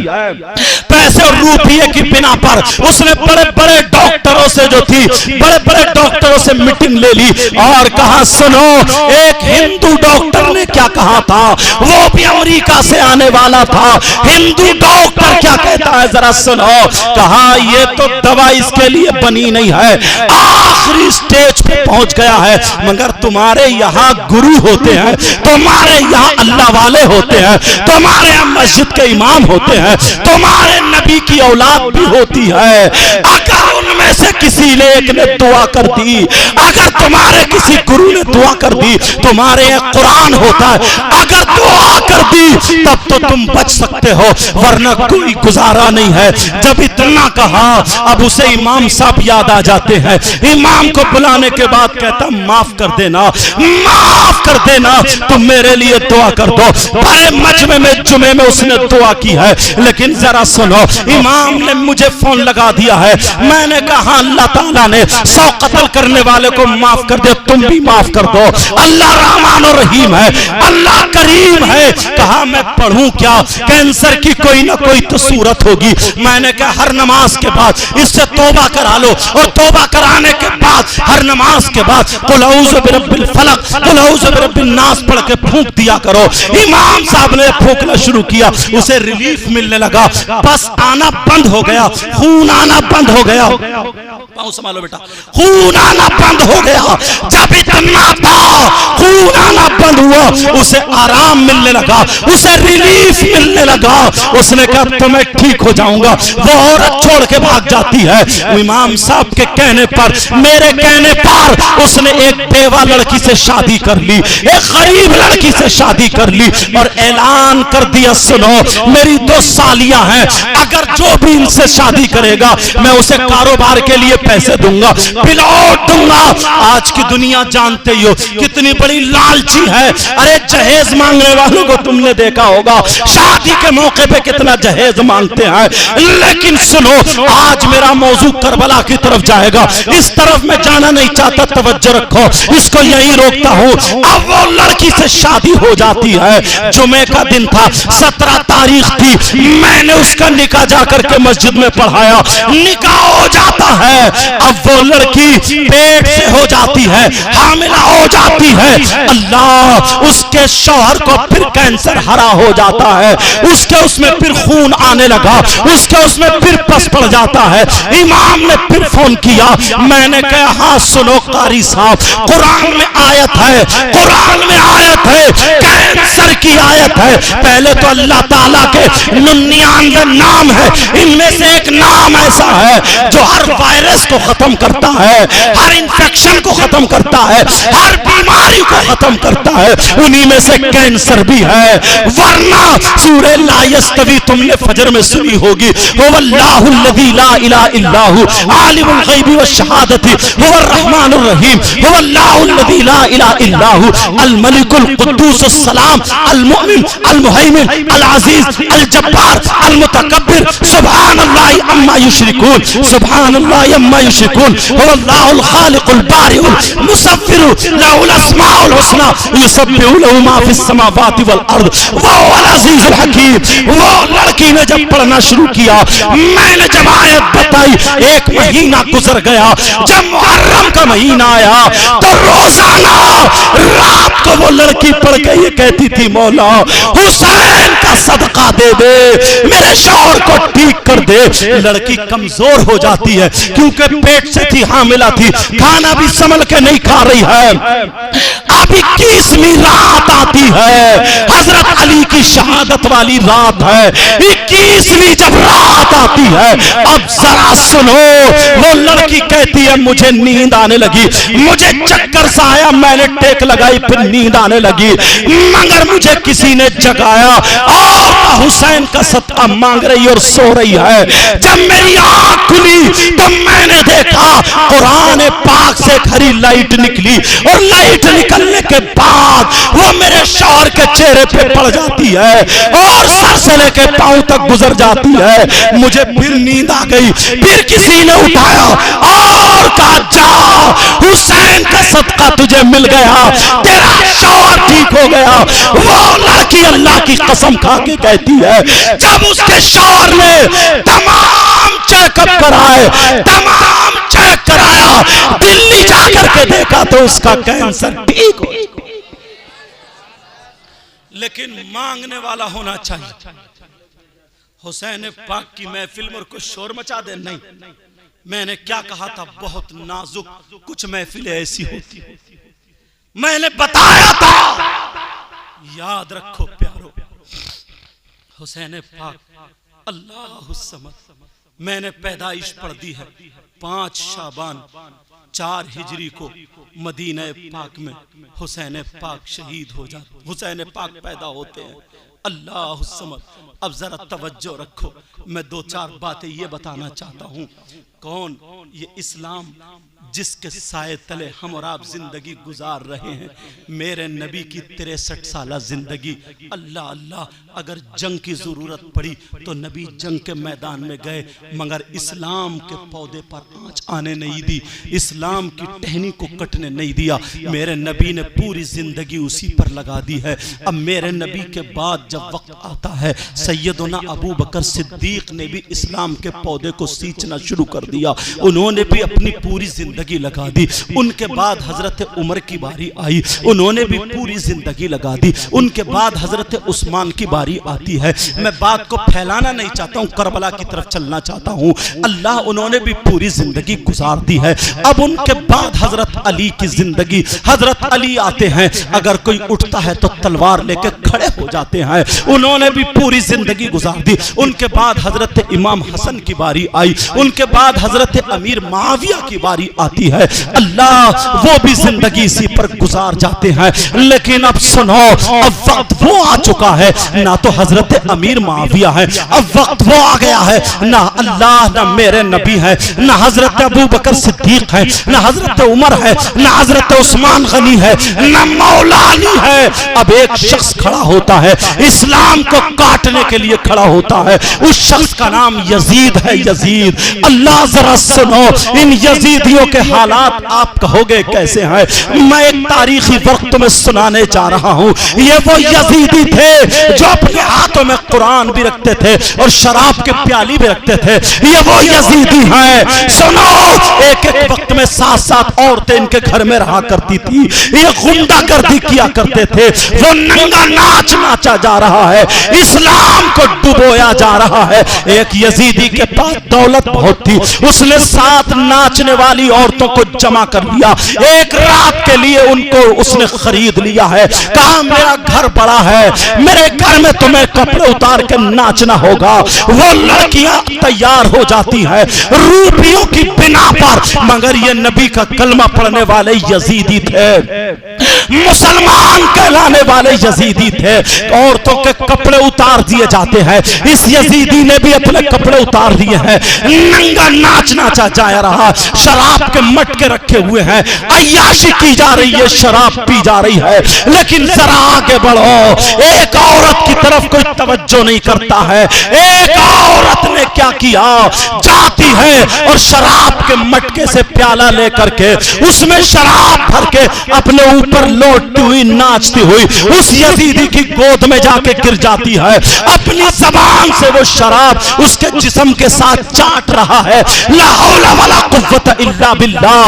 पैसे और रुपये की बिना पर उसने बड़े बड़े डॉक्टरों से जो थी, बड़े बड़े डॉक्टरों से मीटिंग ले ली और कहा सुनो, एक हिंदू डॉक्टर ने क्या कहा था, वो भी अमेरिका से आने वाला था। हिंदू डॉक्टर क्या कहता है जरा सुनो, कहा ये तो दवा इसके लिए बनी नहीं है, आखिरी स्टेज पे पहुंच गया है, मगर तुम्हारे यहाँ गुरु होते हैं, तुम्हारे यहाँ अल्लाह वाले होते हैं, तुम्हारे यहाँ मस्जिद के इमाम होते हैं, तुम्हारे नबी की औलाद भी होती है। अगर उनमें से किसी ने एक ने दुआ कर दी, अगर तुम्हारे किसी गुरु ने दुआ कर दी, तुम्हारे यहाँ कुरान होता है, अगर दुआ कर दी तब तो तुम बच सकते हो, वरना कोई गुजारा नहीं है। जब इतना कहा, अब उसे इमाम साहब याद आ जाते हैं। इमाम को बुलाने के बाद कहता माफ कर देना, माफ कर देना, तुम मेरे लिए दुआ कर दो। बड़े मजमे में जुमे में उसने दुआ की है, लेकिन जरा सुनो, इमाम ने मुझे फोन लगा दिया है, मैंने कहा अल्लाह ताला ने 100 कत्ल करने वाले को माफ कर दे, तुम भी माफ कर दो। अल्लाह रहमान और रहीम है, अल्लाह करीम है। कहा मैं पढ़ूं क्या, कैंसर की कोई ना कोई तो सूरत होगी। मैंने कहा हर नमाज के बाद इससे तौबा करा लो, और तौबा कराने के बाद हर नमाज के बाद कुल औज़ु बिरब्बिल फलक, कुल औज़ु बिरब्बिन नास पढ़ के फूंक दिया करो। इमाम साहब ने फूंकना शुरू किया, उसे रिलीफ मिलने लगा, बस आना बंद हो गया, खून आना बंद हो गया। पाँव संभालो बेटा, खून आना बंद हो गया। जब इतना था खून आना बंद हुआ, उसे आराम मिलने लगा, उसे रिलीफ मिलने लगा। उसने कहा तो मैं ठीक हो जाऊंगा। वो औरत छोड़ के भाग जाती है। इमाम साहब के कहने पर, मेरे कहने पर उसने एक बेवा लड़की से शादी कर ली, एक गरीब लड़की से शादी कर ली और ऐलान कर दिया, सुनो मेरी 2 सालियां हैं, अगर जो भी इनसे शादी करेगा मैं उसे कारोबार के लिए पैसे दूंगा, प्लॉट दूंगा। आज की दुनिया जानते ही हो कितनी बड़ी लालची है। अरे जहेज मांगने वालों को तुमने देखा होगा, शादी के मौके पे कितना जहेज मांगते हैं। लेकिन सुनो, आज मेरा मौजू करबला की तरफ जाएगा, इस तरफ मैं जाना नहीं चाहता, तवज्जो रखो, इसको यही रोकता हूं। अब वो लड़की से शादी हो जाती है, जुमे का दिन था, 17 तारीख थी, मैंने उसका निकाह जाकर के मस्जिद में पढ़ाया, निकाह हो जाता है। अब वो लड़की पेट से हो जाती है, हामिला हो जाती है। अल्लाह, उसके शौहर को फिर कैंसर हरा हो जाता है, उसके उसमें फिर खून आने लगा, उसके उसमें फिर पस पड़ जाता है। इमाम ने फिर फोन किया, मैंने कहा हाँ सुनो कारी साहब, कुरान में आयत है, कुरान में आयत है, कैंसर की आयत है। पहले तो अल्लाह ताला के 99 नाम है, इनमें से एक नाम ऐसा है जो हर वायरस को खत्म करता है, हर इंफेक्शन को खत्म करता है, हर बीमारी को खत्म करता है, उन्हीं में से कैंसर भी है। वरना सूरह ला यस्तवी तुमने फजर में सुनी होगी, हुवल्लाहुल्लज़ी ला इलाहा इल्ला हु आलिमुल गैबि वश्शहादति हुवर रहमानुर रहीम, हुवल्लाहुल्लज़ी ला इलाहा इल्ला हु अल मलिकुल कुद्दूसुस सलाम अल मुमिन अल मुहैमिन अल अजीज अल जब्बार अल मुतकब्बिर सुब्हानल्लाहि अम्मा युश्रिकून, सुब्हानल्लाहि अम्मा युश्रिकून, हुवल्लाहुल खालिकुल बारिउल मुसव्विरु लहुल अस्माउल हुस्ना युसब्बिहु लहु मा फिस समावाति वल अर्द वहुवल अजीजुल हकीम। वो लड़की ने जब पढ़ना शुरू किया, मैंने जब आयत बताई, 1 महीना गुजर गया। जब मुहर्रम का महीना आया तो रोजाना रात को वो लड़की पढ़ के ये कहती थी, मौला हुसैन का सदका दे दे, मेरे शौहर को ठीक कर दे। लड़की कमजोर हो जाती है क्योंकि पेट से थी, हामिला थी, खाना भी संभल के नहीं खा रही है। अब 21वीं रात आती है, हजरत अली की शहादत वाली रात है, 21वीं जब रात आती है, अब जरा सुनो, वो लड़की कहती है मुझे नींद आने लगी, मुझे चक्कर सा आया, मैंने टेक लगाई, फिर नींद आने लगी, मगर मुझे किसी ने जगाया और हुसैन का सदका मांग रही और सो रही है। जब मेरी आंख खुली तो मैंने देखा कुरान पाक से हरी लाइट निकली और लाइट निकलने के बाद वो मेरे शौहर के चेहरे पे पड़ जाती है और सर से लेके पांव तक गुजर जाती है। मुझे फिर नींद आ गई, फिर किसी ने उठाया और कहा जा, हुसैन का सदका तुझे मिल गया, तेरा शौहर ठीक हो गया। वो लड़की अल्लाह की कसम खा के कहती है, जब उसके शौहर ने तमाम चेकअप कराए, तमाम चेक कराया, दिल्ली जाकर के देखा तो उसका कैंसर ठीक हो। लेकिन मांगने वाला होना चाहिए। हुसैन पाक की महफिल में कुछ शोर मचा दे, नहीं, मैंने क्या कहा था, बहुत नाजुक कुछ महफिलें ऐसी होती, मैंने बताया था, याद रखो प्यारो। हुसैन पाक अल्लाह समद, मैंने पैदाइश पढ़ दी है 5 शाबान 4 हिजरी को मदीना पाक में हुसैन पाक शहीद हो जाते, हुसैन पाक पैदा होते हैं। अल्लाह समद। अब जरा तवज्जो रखो, मैं 2-4 बातें ये बताना चाहता हूँ। कौन ये इस्लाम जिसके साए तले हम और आप जिंदगी गुजार रहे हैं, मेरे नबी की 63 साल जिंदगी। अल्लाह अल्लाह, अगर जंग की जरूरत पड़ी तो नबी जंग के मैदान में गए, मगर इस्लाम के पौधे पर आंच आने नहीं दी, इस्लाम की टहनी को कटने नहीं दिया। मेरे नबी ने पूरी जिंदगी उसी पर लगा दी है। अब मेरे नबी के बाद जब वक्त आता है, सैयदना अबू बकर सिद्दीक ने भी इस्लाम के पौधे को सींचना शुरू कर दिया। उन्होंने भी अपनी पूरी जिंदगी जिंदगी लगा दी। उनके बाद हजरत उमर की बारी आई, उन्होंने भी पूरी जिंदगी लगा दी। उनके बाद हजरत उस्मान की बारी आती है। मैं बात को फैलाना नहीं चाहता हूँ, करबला की तरफ चलना चाहता हूँ। अल्लाह, उन्होंने भी पूरी जिंदगी गुजार दी है। अब उनके बाद हजरत अली की जिंदगी, हजरत अली आते हैं, अगर कोई उठता है तो तलवार लेके खड़े हो जाते हैं। उन्होंने भी पूरी जिंदगी गुजार दी। उनके बाद हजरत इमाम हसन की बारी आई, उनके बाद हजरत अमीर माविया की बारी आती है। अल्लाह, वो भी जिंदगी इसी पर गुजार जाते हैं। लेकिन अब सुनो, अब वक्त वो आ चुका है, ना तो हजरत अमीर माविया है, अब वक्त वो आ गया है, ना अल्लाह, ना मेरे नबी है, ना हजरत अबू बकर सिद्दीक है, ना हजरत उमर है, ना हजरत उस्मान गनी है, ना मौला अली है। अब एक शख्स खड़ा होता है, इस्लाम को काटने के लिए खड़ा होता है। उस शख्स का नाम यजीद है, यजीद। अल्लाह, जरा सुनो, इन यजीदियों के हालात आप कहोगे कैसे हैं। मैं एक तारीखी वक्त में सुनाने जा रहा हूँ। ये वो यजीदी थे जो अपने हाथों में कुरान भी रखते थे और शराब के प्याली भी रखते थे। ये वो यजीदी हैं। सुनो, एक एक वक्त में 7-7 औरतें इनके घर में रहा करती थी। ये गुंडागर्दी किया करते थे। वो नंगा नाच नाचा जा रहा है, इस्लाम को डुबोया जा रहा है। एक यजीदी के पास दौलत बहुत थी, उसने 7 नाचने वाली औरतों को जमा कर लिया। एक रात के लिए उनको उसने खरीद लिया है। कहा, मेरा घर बड़ा है, मेरे घर में तुम्हें कपड़े उतार के नाचना होगा। वो लड़कियां तैयार हो जाती है रूपियों की बिना पर, मगर ये नबी का कलमा पढ़ने वाले यजीदी थे, मुसलमान कहलाने वाले यजीदी थे। औरतों के कपड़े उतार दिए जाते हैं। इस यजीदी ने भी अपने कपड़े उतार दिए हैं, नंगा नाच नाचा जा रहा, शराब के मटके रखे हुए हैं, अय्याशी की जा रही है, शराब पी जा रही है। लेकिन जरा आगे बढ़ो, एक औरत की तरफ कोई तवज्जो नहीं करता है। एक औरत ने क्या किया, जाती है और शराब के मटके से प्याला लेकर के उसमें शराब भर के अपने ऊपर लौटती हुई नाचती हुई उस यजीदी की गोद में जाके गिर जाती है। अपनी जबान से वो शराब उसके जिस्म के साथ चाट रहा है। ला हौला वला कुव्वत इल्ला बिल्लाह।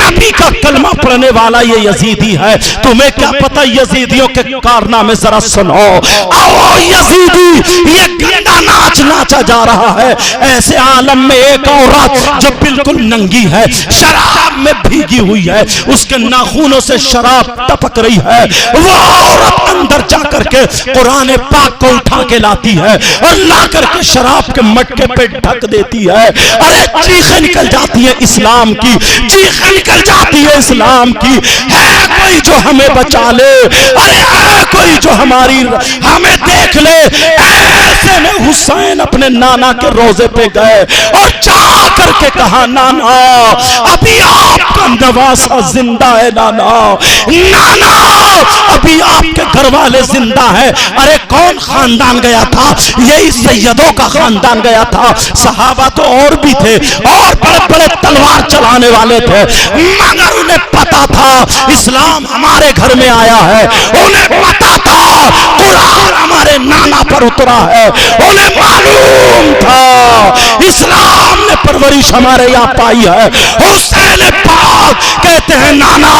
नबी का कलमा पढ़ने वाला ये यजीदी है। तुम्हें क्या पता यजीदियों के कारनामे, जरा सुनो। आओ यजीदी, ये गंदा नाच नाचा जा रहा है। ऐसे आलम में एक औरत जो बिल्कुल नंगी है, शराब में भीगी हुई है, उसके नाखूनों से शराब टपक रही है। वो औरत अंदर जाकर के कुरान पाक को उठा के लाती है और ला करके शराब के मटके पे ढक देती है। अरे चीखें निकल जाती है इस्लाम की, चीखें निकल जाती है इस्लाम की। है कोई जो हमें बचा ले, अरे है कोई जो हमारी हमें देख ले। ऐसे में हुसैन अपने नाना के रोजे पे गए और जा करके कहा, नाना अभी आपका नवासा जिंदा है, नाना नाना अभी आपके घर वाले जिंदा है। अरे कौन खानदान गया था? यही सैयदों का खानदान गया था। सहाबा तो और भी थे और बड़े बड़े तलवार चलाने वाले थे, मगर उन्हें पता था इस्लाम हमारे घर में आया है। उन्हें पता था कुरान हमारे नाना पर उतरा है। उन्हें मालूम था इस्लाम ने परवरिश हमारे यहाँ पाई है। हुसैन पाक कहते हैं, नाना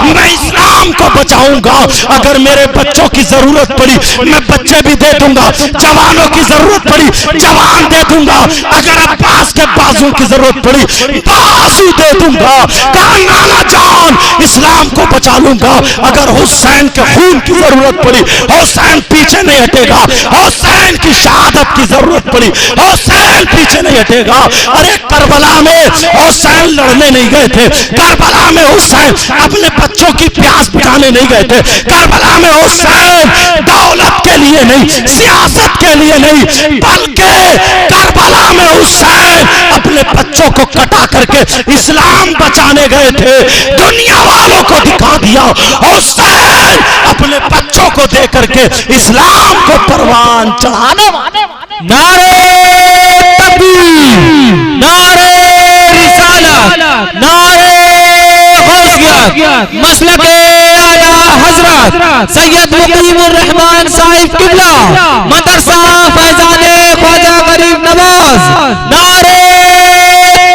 मैं इस्लाम को बचाऊंगा। अगर मेरे बच्चों की जरूरत पड़ी मैं बच्चे भी दे दूंगा, जवानों की जरूरत पड़ी जवान दे दूंगा, अगर अब्बास के बाजू की जरूरत पड़ी बाजू दे दूंगा। कहा, नाना जान इस्लाम को बचा लूंगा। अगर हुसैन के खून की जरूरत पड़ी हुसैन पीछे नहीं हटेगा, हुसैन की शहादत की जरूरत पड़ी हुसैन पीछे नहीं हटेगा। अरे करबला में हुसैन लड़ने नहीं गए थे, करबला में हुसैन अपने बच्चों की प्यास बुझाने नहीं गए थे, करबला में हुसैन दौलत के लिए नहीं, सियासत के लिए नहीं, बल्कि करबला में हुसैन अपने बच्चों को कटा करके इस्लाम बचाने गए थे। दुनिया वालों को दिखा दिया हुसैन अपने बच्चों को दे करके इस्लाम को परवान चढ़ाने वाले। नारे तकबीर, नारे रिसालत, नारे गौसियत, मसलके आला हजरत सैयद मुकीमुर रहमान साहिब किबला, मदरसा फैजाने ख्वाजा गरीब नवाज। नारे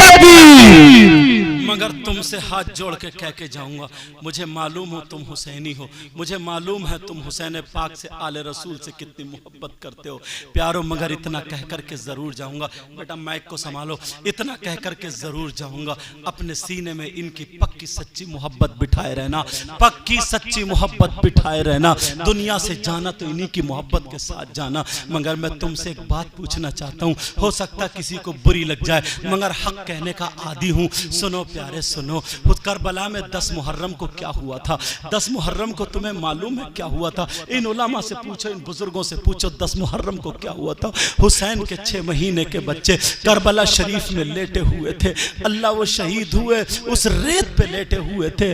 तकबीर। मगर तुमसे हाथ जोड़ के कह के जाऊंगा, मुझे मालूम हो तुम हुसैनी हो, मुझे मालूम है तुम हुसैन पाक से आले रसूल से कितनी मोहब्बत करते हो प्यारो, मगर इतना कह कर के ज़रूर जाऊंगा, बेटा माइक को संभालो, इतना कह कर के ज़रूर जाऊंगा, अपने सीने में इनकी पक्की सच्ची मोहब्बत बिठाए रहना, पक्की सच्ची मोहब्बत बिठाए रहना, दुनिया से जाना तो इन्हीं की मोहब्बत के साथ जाना। मगर मैं तुमसे एक बात पूछना चाहता हूँ, हो सकता किसी को बुरी लग जाए मगर हक कहने का आदी हूँ। सुनो प्यारे सुनो, खुद करबला में 10 मुहर्रम को क्या हुआ था? 10 मुहर्रम को तुम्हें मालूम है क्या हुआ था? इन उलमा से पूछो, इन बुजुर्गों से पूछो 10 मुहर्रम को क्या हुआ था। हुसैन के 6 महीने के बच्चे करबला शरीफ में लेटे हुए थे, अल्लाह वो शहीद हुए, उस रेत पे लेटे हुए थे।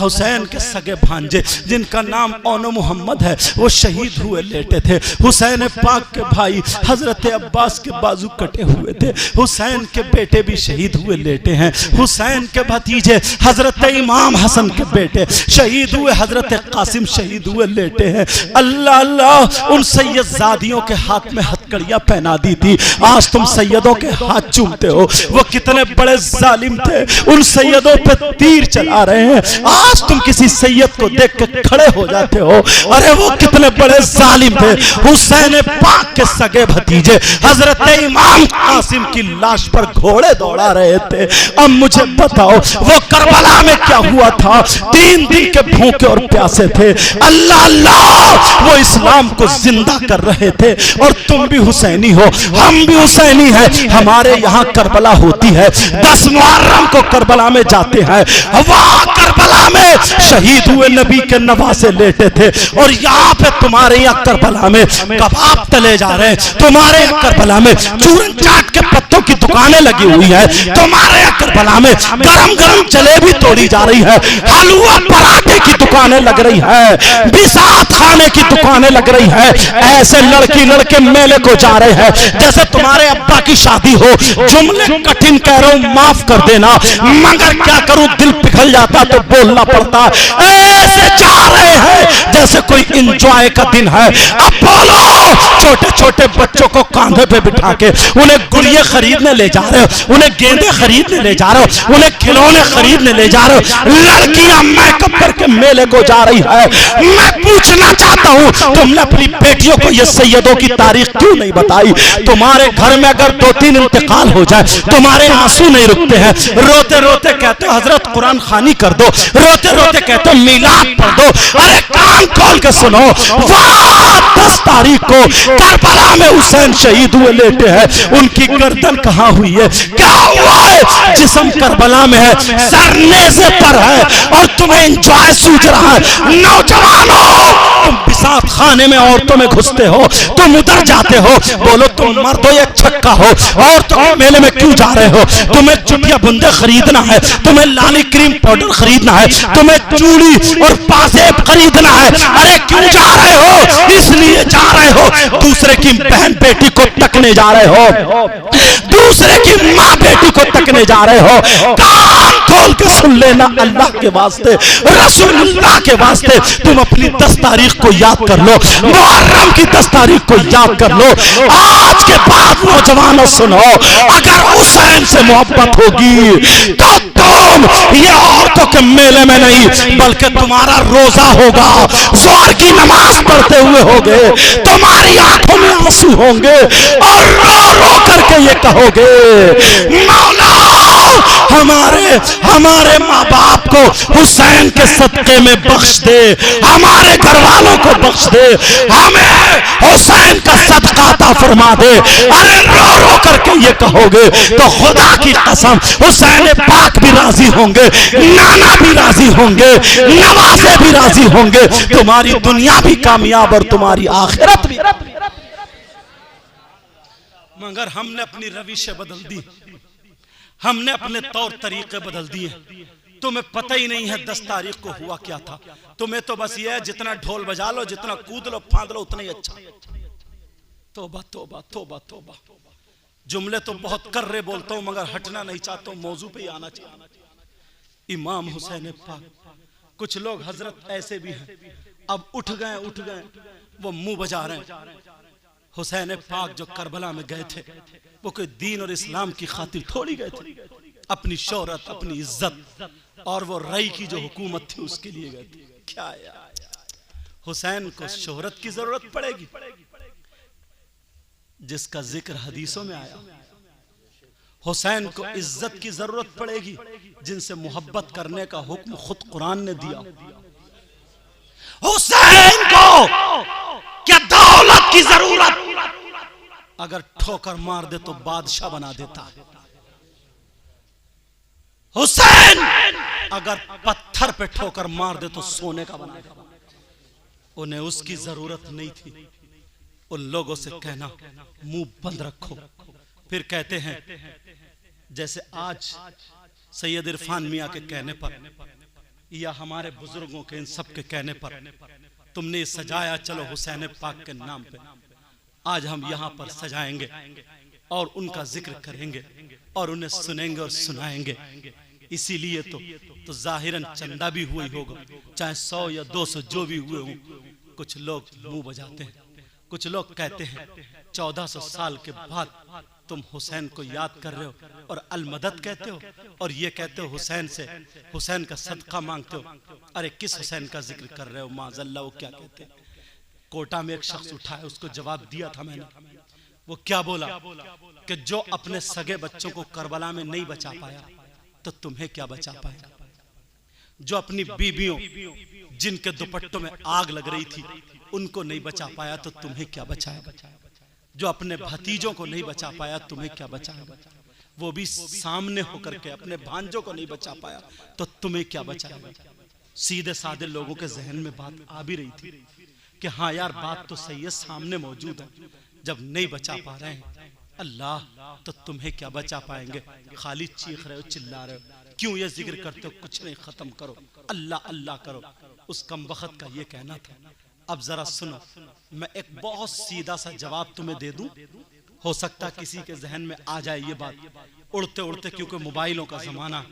हुसैन के सगे भांजे जिनका नाम ओनो मोहम्मद है वो शहीद हुए लेटे थे। हुसैन पाक के भाई हजरत अब्बास के बाजू कटे हुए थे, हुसैन के बेटे भी शहीद हुए लेटे हैं। हुसैन के भतीजे हजरत इमाम हसन के बेटे शहीद हुए, हजरत कासिम शहीद हुए लेटे हैं। अल्लाह अल्लाह, उन सैयदजादियों के हाथ में हथकड़ियां पहना दी थी, आज तुम सैयदों के हाथ चूमते हो। वो कितने बड़े जालिम थे, उन सैयदों पे तीर चला रहे हैं, आज तुम किसी सैयद को देख के खड़े हो जाते हो। अरे वो कितने बड़े जालिम थे। हुसैन पाक के सगे भतीजे हजरत इमाम कासिम की लाश पर घोड़े दौड़ा रहे थे। अब मुझे बताओ वो करबला में क्या हुआ था? 3 दिन के भूखे और प्यासे थे, अल्लाह अल्लाह वो इस्लाम को जिंदा कर रहे थे। और तुम भी हुसैनी हो, हम भी हुसैनी हैं। हमारे यहाँ करबला होती है, 10 मुहर्रम को करबला में जाते हैं, वहां करबला में शहीद हुए नबी के नवासे लेटे थे। और यहाँ पे तुम्हारे यहाँ करबला में कबाब तले जा रहे हैं, तुम्हारे यहाँ करबला में चूरन चाट के पत्तों की दुकानें लगी हुई है, तुम्हारे यहाँ करबला में गरम गरम जलेबी तोड़ी जा रही है, हलवा पराठे की दुकानें लग रही है, बिसात खाने की दुकानें लग रही है। ऐसे लड़की लड़के मेले को जा रहे हैं जैसे तुम्हारे अब्बा की शादी हो। जुमले कठिन कह रहा हूं, माफ कर देना, मगर क्या करूं, दिल पिघल जाता तो बोलना पड़ता। ऐसे जा रहे हैं जैसे कोई इंजॉय का दिन है। अब बोलो, छोटे छोटे बच्चों को कांधे पे बिठा के उन्हें गुड़िया खरीदने ले जा रहे हो, उन्हें गेंदे खरीदने ले जा रहे हो, उन्हें खिलौने खरीदने ले जा रहे हो। लड़कियां मेकअप करके मेले को जा रही है। मैं पूछना चाहता हूं, तुमने अपनी बेटियों को ये सैयदों की तारीख क्यों नहीं बताई? तुम्हारे घर में अगर 2-3 इंतकाल हो जाए, तुम्हारे आंसू नहीं रुकते हैं, रोते रोते कहते हो हजरत कुरान खानी कर दो, रोते रोते कहते हो मीलाद पढ़ दो। अरे कान खोल के सुनो, 10 तारीख को करबला में हुसैन शहीद हुए लेटे हैं, उनकी गर्दन कहां हुई है? क्या हुआ है? जिस्म करबला में है, सर नेज़े पर है, और तुम्हें एंजॉय सूझ रहा है। नौजवानों, तुम बिसात खाने में औरतों में घुसते हो, तुम उधर जाते हो। बोलो तुम मर्द हो या छक्का हो, और तुम मेले में क्यों जा रहे हो? तुम्हें चुटिया बुंदे खरीदना है, तुम्हें लाली क्रीम पाउडर खरीदना है, तुम्हें चूड़ी और पासेब खरीदना है। अरे क्यों जा रहे हो? इसलिए जा रहे हो दूसरे की बहन बेटी को तकने जा रहे हो, दूसरे की माँ बेटी को तकने जा रहे हो। कान खोल के सुन लेना, अल्लाह के वास्ते, रसूलुल्लाह के वास्ते, तुम अपनी 10 तारीख को याद कर लो, मुहर्रम की 10 तारीख को याद कर लो। आज के बाद नौजवानों सुनो, अगर हुसैन से मोहब्बत होगी तो तुम ये औरतों के मेले में नहीं, बल्कि तुम्हारा रोजा होगा, ज़ोहर की नमाज पढ़ते हुए होगे, तुम्हारी आंखों में आंसू होंगे, और रो रो करके ये कहोगे, मौला हमारे माँ बाप को हुसैन के सदक़े में बख्श दे, हमारे घर वालों को बख्श दे, हमें हुसैन का सदका अता फरमा दे। अरे रो रो करके ये कहोगे तो खुदा की कसम हुसैन पाक भी राजी होंगे, नाना भी राजी होंगे, नवासे भी राजी होंगे, तुम्हारी दुनिया भी कामयाब और तुम्हारी आखिरत भी। मगर हमने अपनी रविशें बदल दी, हमने अपने तौर तरीके बदल दिए। तुम्हें पता ही नहीं है 10 तारीख को हुआ क्या था। तुम्हें तो बस ये है जितना ढोल बजा लो, जितना कूद लो फांद लो, उतना ही अच्छा। तौबा तौबा तौबा तौबा। जुमले तो बहुत कर रहे बोलता हूं, मगर हटना नहीं चाहता हूं, मौजू पे ही आना चाहिए। इमाम हुसैन पाक, कुछ लोग हजरत ऐसे भी हैं, अब उठ गए, वो मुंह बजा रहे हैं। हुसैन पाक जो करबला में गए थे, वो कोई दीन और इस्लाम की खातिर थोड़ी गए थे। अपनी शोहरत, अपनी इज्जत, और वो रई की जो हुकूमत थी उसके लिए गए थे। क्या यार, हुसैन को शोहरत की जरूरत पड़ेगी जिसका जिक्र हदीसों में आया। हुसैन को इज्जत की जरूरत पड़ेगी जिनसे मोहब्बत करने का हुक्म खुद कुरान ने दिया। हुसैन को क्या दौलत की जरूरत, अगर ठोकर मार दे तो बादशाह बना देता है। हुसैन अगर पत्थर पे ठोकर मार दे तो सोने का बना देता। उन्हें उसकी जरूरत नहीं थी। उन लोगों से कहना मुंह बंद रखो। फिर कहते हैं जैसे आज सैयद इरफान मियां के कहने पर या हमारे बुजुर्गों के इन सब के कहने पर तुमने सजाया, चलो हुसैन पाक के नाम पे आज हम यहाँ पर सजाएंगे और उनका जिक्र करेंगे और उन्हें सुनेंगे और सुनाएंगे। इसीलिए तो जाहिरन चंदा भी हुआ ही होगा, चाहे 100 या 200 जो भी हुए हों। कुछ लोग मुंह बजाते हैं, कुछ लोग कहते हैं 1400 साल के बाद तुम हुसैन को याद कर रहे हो और अलमदद कहते हो और ये कहते हो हुसैन से हुसैन का सदका मांगते हो। अरे किस हुसैन का जिक्र कर रहे हो? माज़अल्लाह वो क्या कहते हैं? कोटा में एक शख्स उठाया, उसको जवाब दिया था मैंने। वो क्या बोला कि जो अपने सगे बच्चों को करबला में नहीं बचा पाया तो तुम्हें क्या बचा पाएगा? जो अपनी बीबियों जिनके दुपट्टों में आग लग रही थी उनको नहीं बचा पाया तो तुम्हें क्या बचाएगा? जो अपने भतीजों को नहीं बचा पाया तुम्हें क्या बचाएगा? वो भी सामने होकर के अपने भांजों को नहीं बचा पाया तो तुम्हें क्या बचाएगा? सीधे साधे लोगों के जहन में बात आ भी रही थी कि हाँ यार बात तो सही है, सामने मौजूद है। जब नहीं बचा पा रहे हैं अल्लाह तो तुम्हें क्या बचा पाएंगे? खाली चीख रहे हो, चिल्ला रहे हो, क्यों ये जिक्र करते हो? कुछ नहीं, खत्म करो, अल्लाह अल्लाह करो। उस कमबख्त का ये कहना था। अब जरा सुनो, मैं एक बहुत सीधा सा जवाब तुम्हें दे दूं, हो सकता किसी के जहन में आ जाए ये बात उड़ते उड़ते, क्योंकि मोबाइलों का जमाना,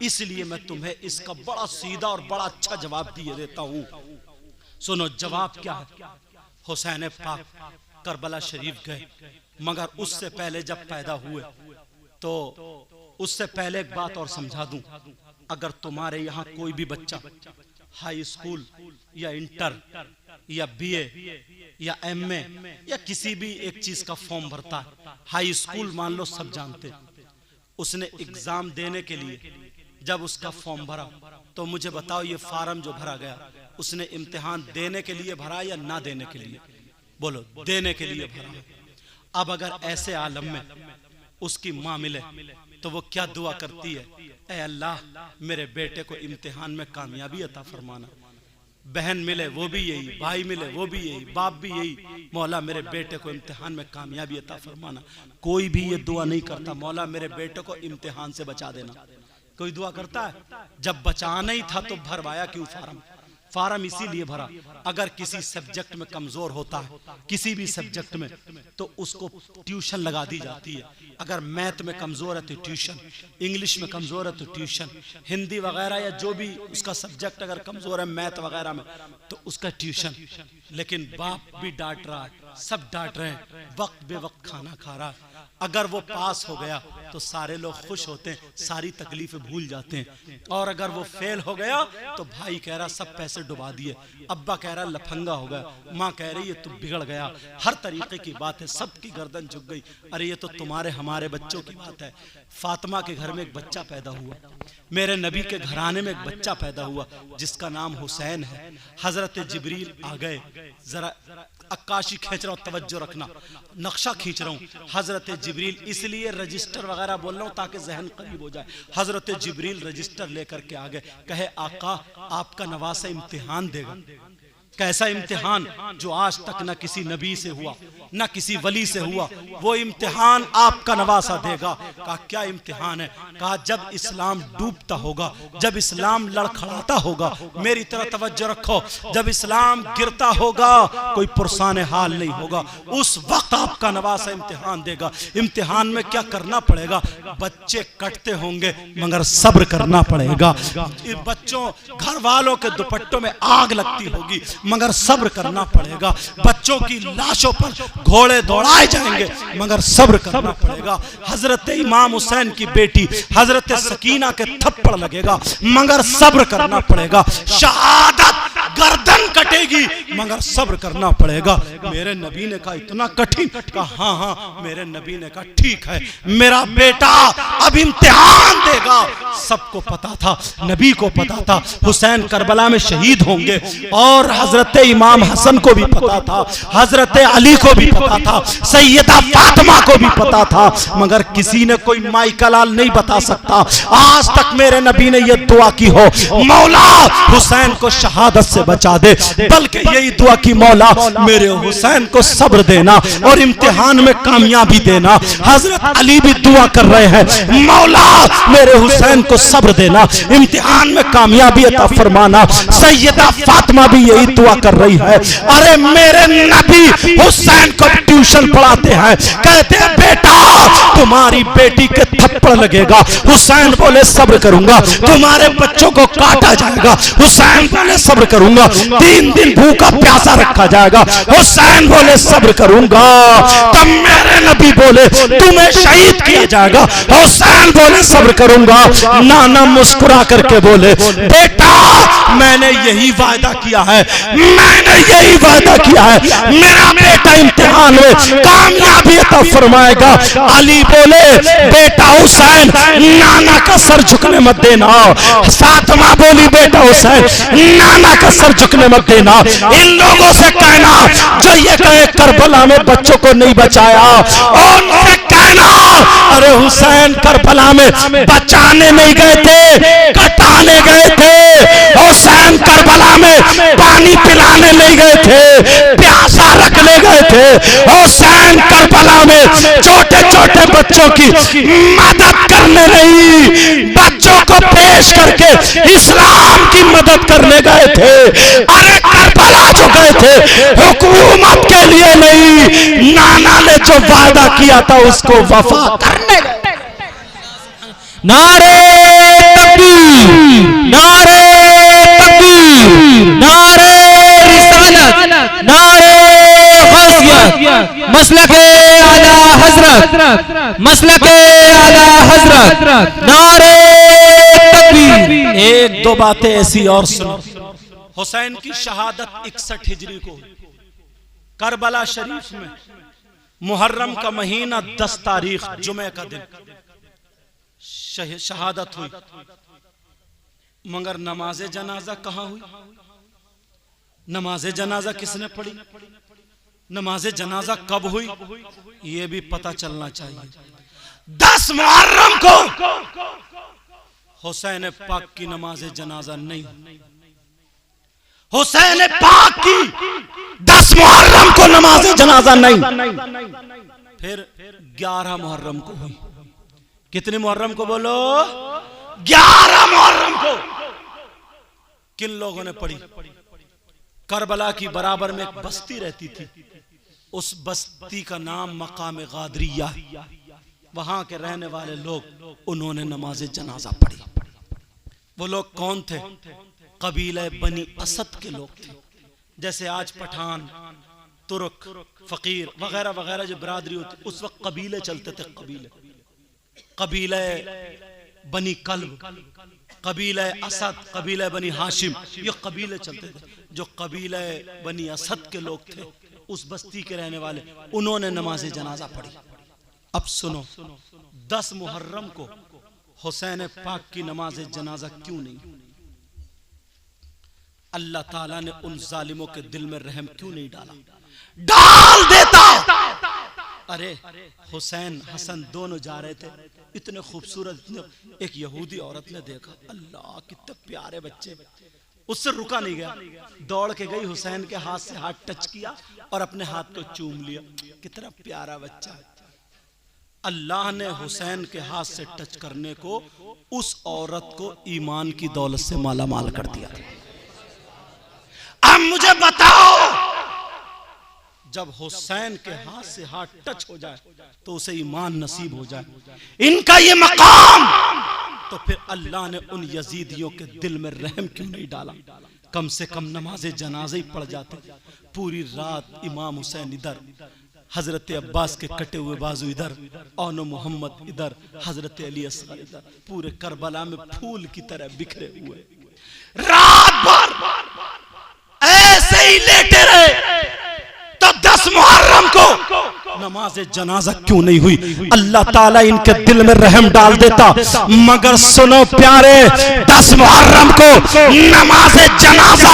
इसलिए मैं तुम्हें इसका बड़ा सीधा और बड़ा अच्छा जवाब दिए देता हूं। सुनो जवाब क्या है। हुसैन पाक करबला शरीफ गए, मगर उससे पहले जब पैदा हुए तो उससे पहले एक बात और समझा दूं। अगर तुम्हारे यहाँ कोई भी बच्चा हाई स्कूल या इंटर या बीए या एमए या किसी भी एक चीज का फॉर्म भरता है, हाई स्कूल मान लो सब जानते, उसने एग्जाम देने के लिए जब उसका फॉर्म भरा तो मुझे बताओ ये फार्म जो भरा गया उसने इम्तिहान देने के लिए भरा या ना देने के लिए? बोलो, देने के लिए भरा। अब अगर ऐसे आलम में उसकी माँ मिले तो वो क्या दुआ करती है? ऐ अल्लाह मेरे बेटे को इम्तिहान में कामयाबी अता फरमाना। बहन मिले वो भी यही, भाई मिले वो भी यही, बाप भी यही, मौला मेरे बेटे को इम्तिहान में कामयाबी अता फरमाना। कोई भी ये दुआ नहीं करता मौला मेरे बेटे को इम्तिहान से बचा देना। कोई दुआ करता है? जब बचाना ही था तो भरवाया क्यों फार्म? फार्म इसीलिए भरा अगर किसी सब्जेक्ट में कमजोर होता है, किसी भी सब्जेक्ट में, तो उसको ट्यूशन लगा दी जाती है। अगर मैथ में कमजोर है तो ट्यूशन, इंग्लिश में कमजोर है तो ट्यूशन, हिंदी वगैरह या जो भी उसका सब्जेक्ट अगर कमजोर है मैथ वगैरह में तो उसका ट्यूशन। लेकिन बाप भी डांट रहा है, सब डांट रहे हैं, वक्त बे वक्त खाना खा रहा है। अगर वो पास हो गया तो सारे लोग खुश होते हैं, सारी तकलीफें भूल जाते हैं। और अगर वो फेल हो गया तो भाई कह रहा सब पैसे डुबा दिए, अब्बा कह रहा लफंगा हो गया, माँ कह रही है तू बिगड़ गया। हर तरीके की बात है, सबकी गर्दन झुक गई। अरे ये तो तुम्हारे हमारे बच्चों की बात है। फातिमा के घर में एक बच्चा पैदा हुआ, मेरे नबी के घराने में एक बच्चा पैदा हुआ जिसका नाम हुसैन है। हजरत जिब्रील आ गए, जरा अक्काशी खींच रहा हूँ, तवज्जो रखना, नक्शा खींच रहा हूँ। हजरत जिब्रील, इसलिए रजिस्टर वगैरह बोल रहा हूँ ताकि जहन करीब हो जाए। हजरत जिब्रील रजिस्टर लेकर के आ गए, कहे आका आपका नवासा इम्तिहान देगा। कैसा इम्तिहान जो आज तक न किसी नबी से हुआ न किसी वली से हुआ, वो इम्तिहान आपका नवासा देगा। कहा क्या इम्तिहान है? कहा जब इस्लाम डूबता होगा, जब इस्लाम लड़खड़ाता होगा, मेरी तरह तवज्जो रखो, जब इस्लाम गिरता होगा कोई पुरसाने हाल नहीं होगा, उस वक्त आपका नवासा इम्तिहान देगा। इम्तिहान में क्या करना पड़ेगा? बच्चे कटते होंगे मगर सब्र करना पड़ेगा। बच्चों घर वालों के दुपट्टों में आग लगती होगी मगर सब्र करना पड़ेगा। बच्चों की लाशों पर घोड़े दौड़ाए जाएंगे मगर सब्र करना पड़ेगा। हजरत इमाम हुसैन की बेटी हजरत सकीना के थप्पड़ लगेगा मगर सब्र करना पड़ेगा। शहादत गर्दन कटेगी मगर सब्र करना पड़ेगा। मेरे नबी ने कहा इतना कठिन? कहा हाँ हाँ। मेरे नबी ने कहा ठीक है, मेरा बेटा अब इम्तिहान देगा। सबको पता था, नबी को पता था हुसैन करबला में शहीद होंगे और हजरत इमाम हसन को भी पता था, हजरत अली को भी पता था, सैयदा फातिमा को भी पता था, मगर किसी ने कोई माई कलाल नहीं बता सकता। आज तक मेरे नबी ने यह दुआ की हो मौला हुसैन को शहादत से बचा दे, बल्कि यही दुआ की मौला मेरे हुसैन को सब्र देना और इम्तिहान में कामयाबी देना। हजरत अली भी दुआ कर रहे हैं मौला मेरे हुसैन को सब्र देना, इम्तिहान में कामयाबी अता फरमाना। सैयदा फातिमा भी यही दुआ कर रही है। अरे मेरे नबी हुसैन को ट्यूशन पढ़ाते हैं, कहते हैं बेटा तुम्हारी बेटी के थप्पड़ लगेगा, हुसैन बोले सब्र करूंगा। तुम्हारे बच्चों को काटा जाएगा, हुसैन बोले सब्र करूंगा। 3 दिन भूखा प्यासा रखा जाएगा, हुसैन बोले सब्र करूंगा। तब मेरे नबी बोले तुम्हें शहीद किया जाएगा, हुसैन बोले सब्र करूंगा। नाना मुस्कुरा करके बोले बेटा मैंने यही वायदा किया है, मैंने यही वायदा किया है, मेरा बेटा इम्तिहान में कामयाबी अता फरमाएगा। अली बोले बेटा हुसैन नाना का सर झुकने मत देना। फातिमा बोली बेटा हुसैन नाना का सर झुकने मत देना। इन लोगों से कहना जो ये कहे करबला में बच्चों को नहीं बचाया, और उनसे कहना अरे हुसैन करबला में बचाने नहीं गए थे, कटाने गए थे। हुसैन करबला में पानी पिलाने नहीं गए थे, प्यासा रखने गए थे। हुसैन करबला में छोटे छोटे बच्चों की मदद करने नहीं, बच्चों को पेश करके इस्लाम की मदद करने गए थे। अरे करबला जो गए थे हुकूमत के लिए नहीं, नाना ने जो वादा किया था उसको वफा करने गए। नारे तकबीर, नारे तकबीर, नारे रिसालत, नारे गौसियत, मसलके आला हजरत, मसलके आला हजरत, नारे तकबीर। एक दो बातें ऐसी और सुनो। हुसैन की शहादत 61 हिजरी को करबला शरीफ में मुहर्रम का महीना 10 तारीख जुमे का दिन शहादत हुई, मगर नमाजे जनाजा कहां हुई? नमाजे जनाजा किसने पढ़ी? नमाजे जनाजा कब हुई यह भी पता चलना चाहिए। 10 मुहर्रम को हुसैन पाक की नमाजे जनाजा नहीं, हुसैन पाक की 10 मुहर्रम को नमाजे जनाजा नहीं। फिर 11 मुहर्रम को हुई। कितने मुहर्रम को बोलो? 11 मुहर्रम को। किन लोगों ने पढ़ी? करबला की बराबर में एक बस्ती रहती थी, उस बस्ती का नाम मकाम गादरिया। वहां के रहने वाले लोग उन्होंने नमाज जनाजा पढ़ी। वो लोग कौन थे? कबीले बनी असद के लोग थे। जैसे आज पठान, तुर्क, फकीर वगैरह वगैरह जो बिरादरी होती, उस वक्त कबीले चलते थे। कबीले बनी कल्ब, कबीले असद, कबीले बनी हाशिम, ये कबीले चलते थे। जो कबीले बनी असद के लोग थे, उस बस्ती के रहने वाले, उन्होंने नमाज जनाजा पढ़ी। अब सुनो, 10 मुहर्रम को हुसैन पाक की नमाज जनाजा क्यों नहीं? अल्लाह ताला ने उन जालिमों के दिल में रहम क्यों नहीं डाला? डाल देता। अरे हुसैन हसन दोनों जा रहे थे, इतने खूबसूरत। एक यहूदी औरत ने देखा, अल्लाह कितने प्यारे बच्चे, उससे रुका नहीं गया, दौड़ के गई, हुसैन के हाथ से हाथ टच किया और अपने हाथ को चूम लिया। कितना प्यारा बच्चा। अल्लाह ने हुसैन के हाथ से टच करने को उस औरत को ईमान की दौलत से माला माल कर दिया। अब मुझे बताओ, जब हुसैन के हाथ से हाथ टच हो जाए तो उसे ईमान नसीब हो जाए, इनका ये मकाम, तो फिर अल्लाह ने उन यजीदियों के दिल में रहम क्यों नहीं डाला? कम से कम नमाज जनाजे ही पढ़ जाते। पूरी रात इमाम हुसैन इधर, हजरत अब्बास के कटे हुए बाजू इधर, औनो मोहम्मद इधर, हजरत अली असगर इधर, पूरे करबला में फूल की तरह बिखरे हुए। रात भर ऐसे ही लेटे रहे तो 10 मुहर्रम को नमाज जनाजा क्यों नहीं हुई? अल्लाह ताला इनके दिल में रहम डाल देता। मगर सुनो प्यारे, 10 मुहर्रम को नमाज जनाजा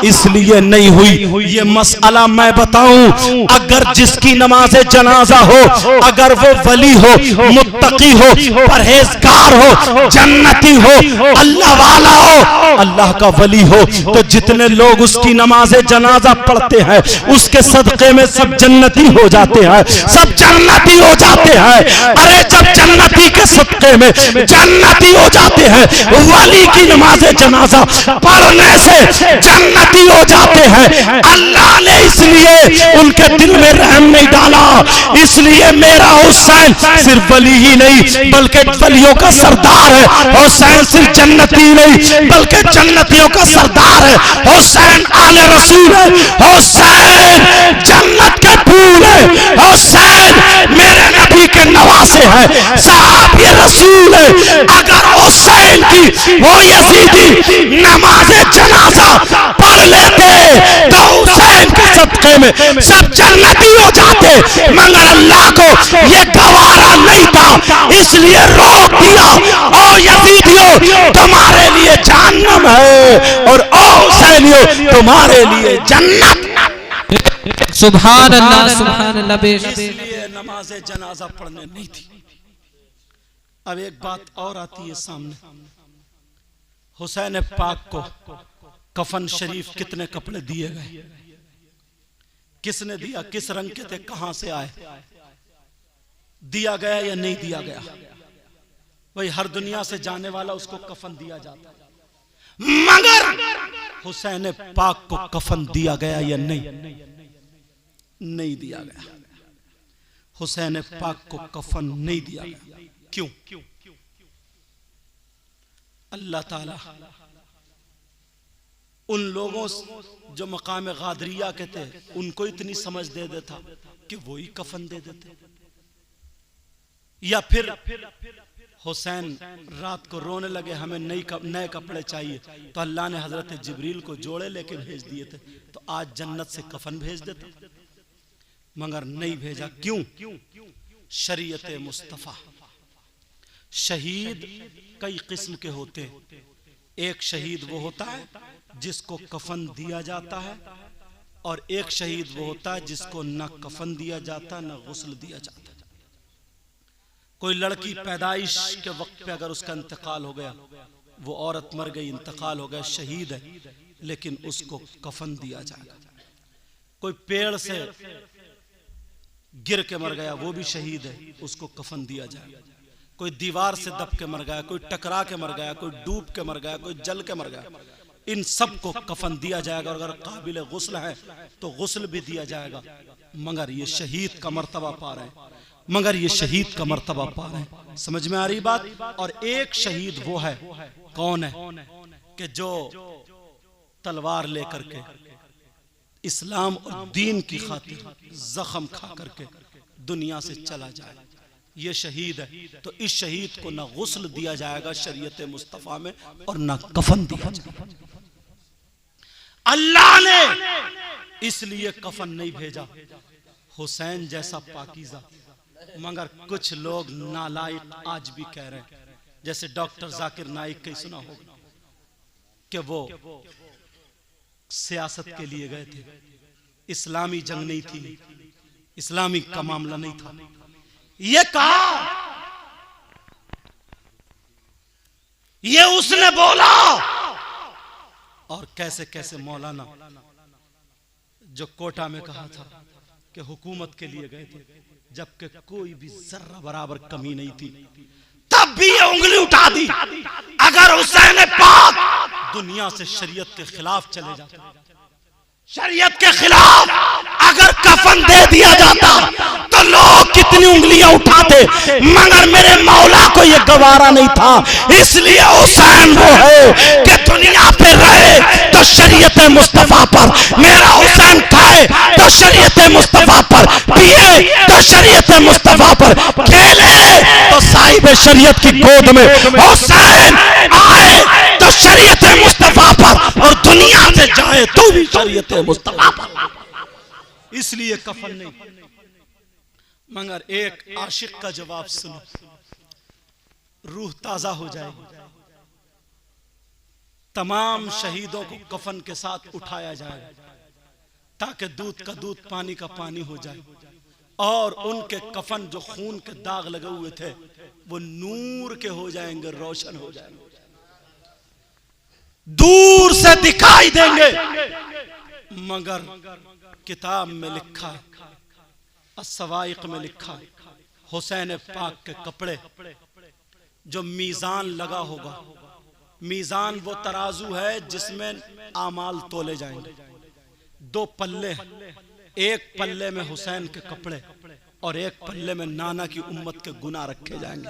इसलिए नहीं हुई। ये मसला मैं बताऊं, अगर जिसकी नमाज जनाजा हो, अगर वो वली हो, मुत्तकी हो, परहेजगार हो, जन्नती हो, अल्लाह वाला हो, अल्लाह का वली हो, तो जितने लोग उसकी नमाज जनाजा पढ़ते हैं उसके सदके में सब जन्नती हो जाते हैं, सब जन्नती हो जाते हैं। अरे जब जन्नती के सदके में जन्नती हो जाते हैं, वली की नमाज जनाजा पढ़ने से जन्नती हो जाते हैं। अल्लाह ने इसलिए उनके दिल में रहम नहीं डाला। इसलिए मेरा हुसैन सिर्फ वली ही नहीं बल्कि वलियों का सरदार है। हुसैन सिर्फ जन्नती नहीं बल्कि जन्नतियों का सरदार है। हुसैन आले रसूल है, हुसैन जन्नत के फूल है, हुसैन मेरे नबी के नवासे हैं, साहबी रसूल है। अगर हुसैन की वो यजीदी नमाज जनाजा पढ़ लेते तो हुसैन के सदके में सब जन्नती हो जाते, मगर अल्लाह को ये गवारा नहीं था, इसलिए रोक दिया। ओ यजीदियों तुम्हारे लिए जहन्नम है और ओ हुसैनियों तुम्हारे लिए जन्नत। सुभान अल्लाह, सुभान अल्लाह। बेशक इसलिए नमाज जनाजा पढ़ने नहीं थी। अब एक बात और आती है सामने, हुसैन पाक को कफन शरीफ कितने कपड़े दिए गए, किसने दिया, किस रंग के थे, कहां से आए, दिया गया या नहीं दिया गया? वही हर दुनिया से जाने वाला उसको कफन दिया जाता है, मगर हुसैन पाक को कफन दिया गया या नहीं? नहीं दिया गया। हुसैन पाक को कफन नहीं दिया गया। क्यों? अल्लाह ताला उन लोगों जो मकाम गादरिया के थे उनको इतनी समझ दे देता कि वो ही कफन दे देते, या फिर हुसैन रात को रोने लगे हमें नए कपड़े चाहिए, तो अल्लाह ने हजरत जिब्रील को जोड़े लेके भेज दिए थे, तो आज जन्नत से कफन भेज देता, मगर नहीं भेजा। क्यों? शरीयत मुस्तफा। शहीद कई किस्म के होते हैं। एक शहीद वो होता है जिसको कफन दिया जाता है, और एक शहीद वो होता है जिसको न कफन दिया जाता न गुस्ल दिया जाता। कोई लड़की पैदाइश के वक्त पे अगर उसका इंतकाल हो गया, वो औरत मर गई, इंतकाल हो गया, शहीद है, लेकिन उसको कफन दिया जाएगा। कोई पेड़ से गिर के मर गया, वो भी शहीद है, उसको कफन दिया जाएगा। कोई दीवार से दब के मर गया, कोई टकरा के मर गया, कोई डूब के मर गया, कोई जल के मर गया, इन सब को कफन दिया जाएगा। और अगर काबिल गुस्ल है तो गुस्ल भी दिया जाएगा, मगर ये शहीद का मर्तबा पा रहे हैं, मगर ये शहीद का मर्तबा पा रहे हैं। समझ में आ रही बात? और एक शहीद वो है, कौन है, कि जो तलवार लेकर के इस्लाम और दीन की खातिर जख्म खा करके दुनिया से चला जाए, ये शहीद है। तो इस शहीद को ना गुस्ल दिया जाएगा शरीयत मुस्तफा में और ना कफन दिया जाएगा। अल्लाह ने इसलिए कफन नहीं भेजा हुसैन जैसा पाकीज़ा, मगर कुछ लोग नालायक आज भी कह रहे हैं, जैसे डॉक्टर जाकिर नाइक कहीं सुना होगा कि वो सियासत के लिए गए थे, इस्लामी जंग नहीं थी, इस्लामी का मामला नहीं था, ये कहा, ये उसने बोला। और कैसे कैसे मौलाना जो कोटा में कहा था कि हुकूमत के लिए गए थे, जबकि कोई भी जर्रा बराबर कमी नहीं थी, तब भी ये उंगली उठा दी। अगर हुसैन पाक दुनिया से शरीयत के खिलाफ चले जाते, शरीयत के खिलाफ अगर कफन दे दिया जाता तो लोग कितनी उंगलियां उठाते, मगर मेरे मौला को यह गवारा नहीं था। इसलिए हुसैन वो है कि दुनिया पे रहे तो शरीयत मुस्तफा पर, मेरा हुसैन खाए तो शरीयत मुस्तफा पर, पिए तो शरीयत मुस्तफा पर, खेले तो साहिब शरीयत की गोद में। हुसैन आए तो शरीयत मुस्तफा पर, और दुनिया से जाए तो भी शरीयत मुस्तफा पर। इसलिए कफन नहीं। मगर एक आशिक का जवाब सुनो, रूह ताजा हो जाएगी। तमाम शहीदों को कफन के साथ उठाया जाए ताकि दूध का दूध पानी का पानी हो जाए, और उनके कफन जो खून के दाग लगे हुए थे वो नूर के हो जाएंगे, रोशन हो जाएंगे, दूर से दिखाई देंगे। मगर किताब में लिखा है, अस्सवाइक में लिखा है, हुसैन पाक के कपड़े जो मीजान लगा होगा, मीजान वो तराजू है जिसमें आमाल तोले जाएंगे। दो पल्ले, एक पल्ले में हुसैन के कपड़े और एक पल्ले में नाना की उम्मत के गुनाह रखे जाएंगे,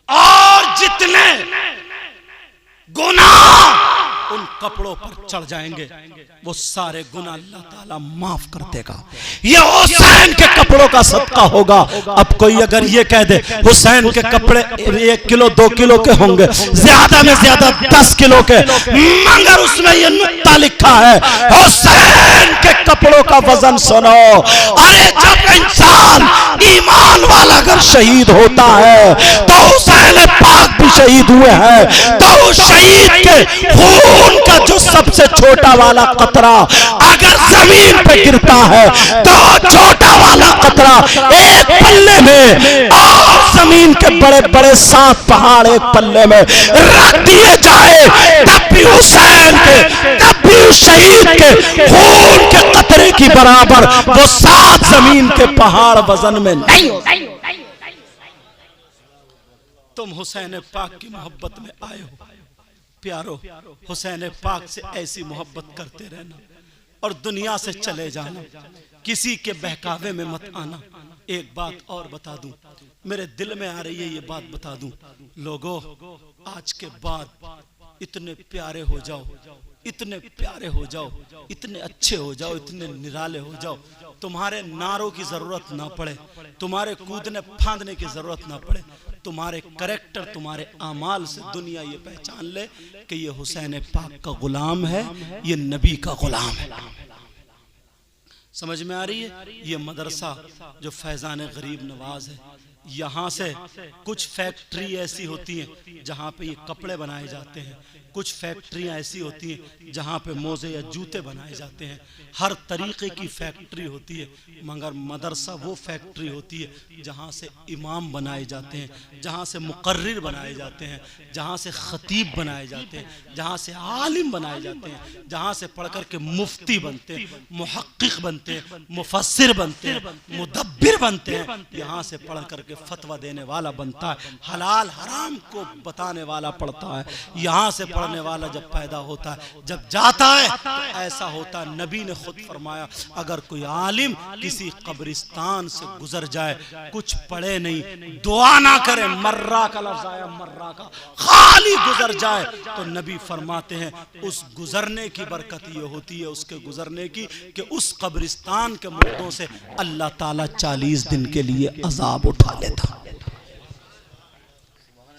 और जितने गुनाह उन कपड़ों पर चढ़ जाएंगे वो सारे गुनाह अल्लाह ताला माफ कर देगा। ये हुसैन के कपड़ों का सदका होगा। अब कोई अगर ये कह दे हुसैन के कपड़े 1 किलो 2 किलो के होंगे, ज्यादा में ज्यादा 10 किलो के, मगर उसमें ये नुक्ता लिखा है हुसैन के कपड़ों का वजन सुनो। अरे जब इंसान ईमान वाला अगर शहीद होता है तो हुसैन पाक भी शहीद हुए हैं, तो उस शहीद के खून का जो सबसे छोटा वाला कतरा अगर जमीन पे गिरता है तो छोटा वाला कतरा एक पल्ले में, और जमीन के बड़े बड़े 7 पहाड़ एक पल्ले में रख दिए जाए, तब भी हुसैन के, तब भी उस शहीद के खून के कतरे की बराबर वो 7 जमीन के पहाड़ वजन में नहीं हो। तुम हुसैन पाक की मोहब्बत में आए हो, प्यारो हुसैन पाक से ऐसी मोहब्बत करते रहना और दुनिया से चले जाना, किसी के बहकावे में मत आना। एक बात और बता दूं, मेरे दिल में आ रही है ये बात बता दूं, लोगों आज के बाद इतने प्यारे हो जाओ, इतने प्यारे हो जाओ, इतने अच्छे हो जाओ, इतने निराले हो जाओ, तुम्हारे नारों की जरूरत ना पड़े, तुम्हारे कूदने फांदने की जरूरत ना पड़े, तुम्हारे करेक्टर, तुम्हारे आमाल से दुनिया ये पहचान ले कि ये हुसैन पाक का गुलाम है, ये नबी का गुलाम है। समझ में आ रही है? ये मदरसा जो फैजान गरीब नवाज है, यहाँ से कुछ फैक्ट्री ऐसी होती हैं जहाँ पे ये कपड़े बनाए जाते हैं, कुछ फैक्ट्रियाँ ऐसी होती हैं जहाँ पे मोज़े या जूते बनाए जाते हैं, हर तरीके की फैक्ट्री होती है। मगर मदरसा वो फैक्ट्री होती है जहाँ से इमाम बनाए जाते हैं, जहाँ से मुकर्रिर बनाए जाते हैं, जहाँ से खतीब बनाए जाते हैं, जहाँ से आलिम बनाए जाते हैं, जहाँ से पढ़ कर के मुफ्ती बनते हैं, मुहक्किक बनते हैं, मुफस्सिर बनते हैं, मुदब्बिर बनते हैं, यहाँ से पढ़ करके फतवा देने वाला बनता है, हलाल हराम को बताने वाला पढ़ता है। यहाँ से पढ़ने वाला जब पैदा होता है, जब जाता है तो ऐसा होता है, नबी ने खुद फरमाया, अगर कोई आलिम किसी कब्रिस्तान से गुजर जाए, कुछ पढ़े नहीं, दुआ ना करे, मर्रा का लफ्ज़ आया, मर्रा का, खाली गुजर जाए, तो नबी फरमाते हैं उस गुजरने की बरकत ये होती है, उसके गुजरने की, कि उस कब्रिस्तान के मुर्दों से अल्लाह ताला 40 दिन के लिए अजाब उठा लेता।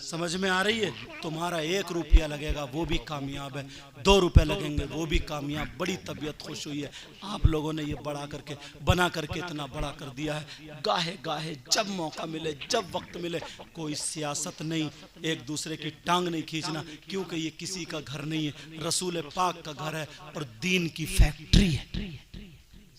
समझ में आ रही है? तुम्हारा 1 रुपया लगेगा वो भी कामयाब है, 2 रुपए लगेंगे वो भी कामयाब। बड़ी तबीयत खुश हुई है, आप लोगों ने ये बड़ा करके, बना करके इतना बड़ा कर दिया है। गाहे गाहे जब मौका मिले, जब वक्त मिले, कोई सियासत नहीं, एक दूसरे की टांग नहीं खींचना, क्योंकि ये किसी का घर नहीं है, रसूल पाक का घर है और दीन की फैक्ट्री है।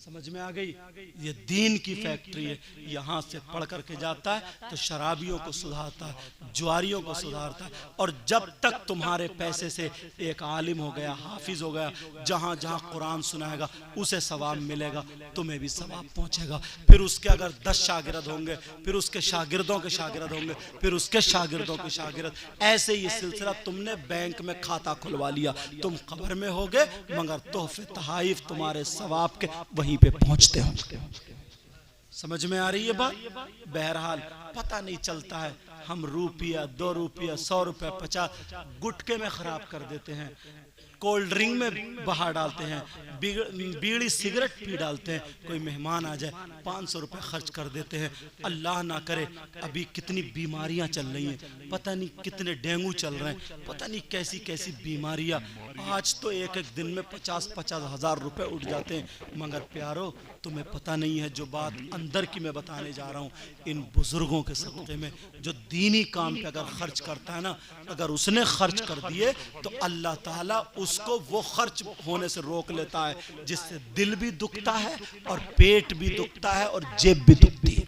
समझ में आ गई? ये दीन की फैक्ट्री है। यहाँ से पढ़ करके जाता है तो शराबियों को सुधारता है, जुआरियों को सुधारता है, और जब तक तुम्हारे पैसे से एक आलिम हो गया, हाफिज हो गया, जहाँ जहाँ कुरान सुनाएगा उसे सवाब मिलेगा, तुम्हें भी सवाब पहुँचेगा। फिर उसके अगर 10 शागिर्द होंगे, फिर उसके शागिर्दों के शागिर्द होंगे, फिर उसके शागिर्दों के शागिर्द, ऐसे ये सिलसिला। तुमने बैंक में खाता खुलवा लिया, तुम कब्र में होगे, मगर तोहफे तहाइफ तुम्हारे सवाब के वहीं पे पहुंचते हो। समझ में आ रही है बात? बहरहाल पता नहीं चलता है, हम रुपया 2 रुपया 100 रुपया 50 गुटके में खराब कर देते हैं, कोल्ड ड्रिंक में बहा डालते हैं, बीड़ी सिगरेट पी डालते हैं। कोई मेहमान आ जाए 500 रुपये खर्च कर देते हैं। अल्लाह ना करे अभी कितनी बीमारियां चल रही हैं, पता नहीं कितने डेंगू चल रहे हैं, पता नहीं कैसी कैसी बीमारियां। आज तो एक एक दिन में 50-50 हज़ार रुपये उठ जाते हैं। मगर प्यारो तुम्हें पता नहीं है जो बात अंदर की मैं बताने जा रहा हूँ, इन बुजुर्गों के सदक़े में जो दीनी काम पे अगर खर्च करता है ना, अगर उसने खर्च कर दिए तो अल्लाह ताला उसको वो खर्च होने से रोक लेता है, जिससे दिल भी दुखता है और पेट भी दुखता है और जेब भी दुखती है।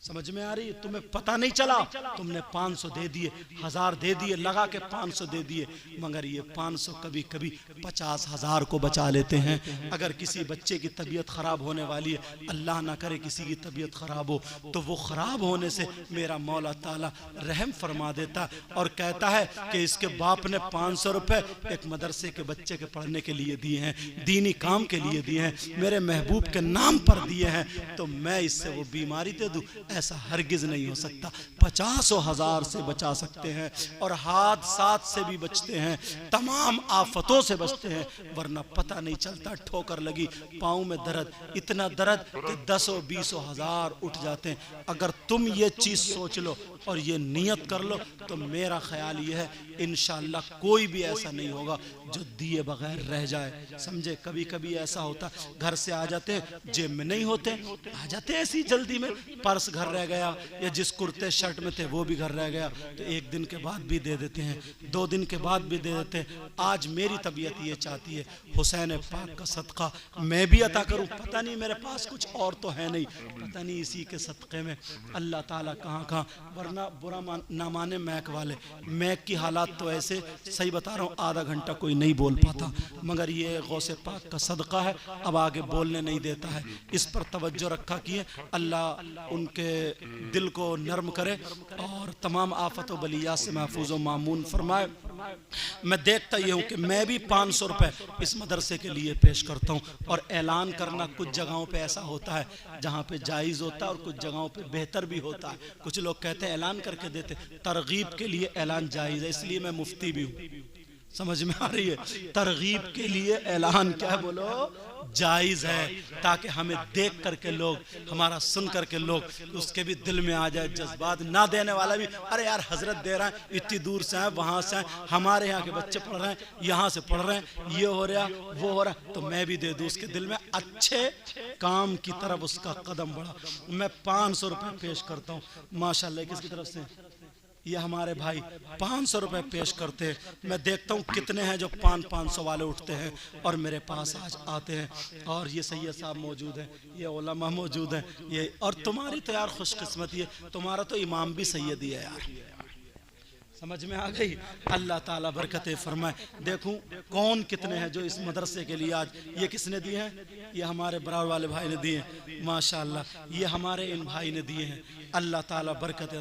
समझ में आ रही है? तुम्हें पता नहीं चला, तुमने 500 दे दिए, 1000 दे दिए, लगा के 500 दे दिए, मगर ये 500 कभी कभी 50,000 को बचा लेते हैं। अगर किसी बच्चे की तबीयत ख़राब होने वाली है, अल्लाह ना करे किसी की तबीयत ख़राब हो, तो वो ख़राब होने से मेरा मौला ताला रहम फरमा देता और कहता है कि इसके बाप ने 500 रुपये एक मदरसे के बच्चे के पढ़ने के लिए दिए हैं, दीनी काम के लिए दिए हैं, मेरे महबूब के नाम पर दिए हैं, तो मैं इससे वो बीमारी दे दूँ? ऐसा हरगिज नहीं हो सकता। 50,000 से बचा सकते हैं और हादसात से भी बचते हैं, तमाम आफतों से बचते हैं, वरना पता नहीं चलता ठोकर लगी, पाँव में दर्द, इतना दर्द कि 10-20 हज़ार उठ जाते हैं। अगर तुम ये चीज़ सोच लो और ये नियत कर लो तो मेरा ख्याल ये है इंशाअल्लाह कोई भी ऐसा नहीं होगा जो दिए बगैर रह जाए। समझे? कभी कभी ऐसा होता, घर से आ जाते हैं, जेब में नहीं होते, आ जाते हैं ऐसी जल्दी में, पर्स घर रह गया या जिस कुर्ते शर्ट में थे वो भी घर रह गया, तो एक दिन के बाद भी दे देते हैं, 2 दिन के बाद भी दे देते हैं। आज मेरी तबीयत ये चाहती है हुसैन पाक का सदका मैं भी अता करूं, पता नहीं मेरे पास कुछ और तो है नहीं, पता नहीं इसी के सदक़े में अल्लाह ताला कहाँ कहाँ, वरना बुरा ना माने मैक वाले, मैक की हालात तो ऐसे, सही बता रहा हूँ, आधा घंटा कोई नहीं बोल पाता, मगर ये गौसे पाक का सदका है, अब आगे बोलने नहीं देता है। इस पर तवज्जो रखा किए, अल्लाह उनके दिल को नरम करे और तमाम आफत व बलियात से महफूज व मामून फरमाए। मैं देखता ये हूँ कि मैं भी 500 रुपये इस मदरसे के लिए पेश करता हूँ, और ऐलान करना कुछ जगहों पे ऐसा होता है जहाँ पे जायज़ होता है और कुछ जगहों पे बेहतर भी होता है। कुछ लोग कहते हैं ऐलान करके देते, तरगीब के लिए ऐलान जायज़ है, इसलिए मैं मुफ्ती भी हूँ। समझ में आ रही है? तरगीब के लिए ऐलान क्या है बोलो, जायज़ है, ताकि हमें देख करके लोग, हमारा सुन करके लोग उसके भी दिल में आ जाए जज्बात। ना देने वाला भी, अरे यार हजरत दे रहा है, इतनी दूर से है, वहाँ से है, हमारे यहाँ के बच्चे पढ़ रहे हैं, यहाँ से पढ़ रहे हैं, ये हो रहा वो हो रहा, तो मैं भी दे दूँ। उसके दिल में अच्छे काम की तरफ उसका कदम बढ़ा। मैं 500 रुपये पेश करता हूँ माशाल्लाह। किसकी तरफ से? ये हमारे भाई 500 रुपये पेश करते हैं। मैं देखता हूँ कितने हैं जो 500 वाले उठते हैं और मेरे पास आज आते हैं। और ये सैयद साहब मौजूद हैं, ये उलमा मौजूद हैं, ये, और तुम्हारी तो यार खुशकिस्मती है, तुम्हारा तो इमाम भी सैयद ही है यार। समझ में आ गई? अल्लाह ताला बरकतें फरमाए। देखूं कौन कितने हैं जो इस मदरसे के लिए आज, ये किसने दिए हैं? ये हमारे बराबर वाले भाई ने दिए हैं माशाअल्लाह, ये हमारे इन भाई ने दिए हैं। अल्लाह ताला बरकतें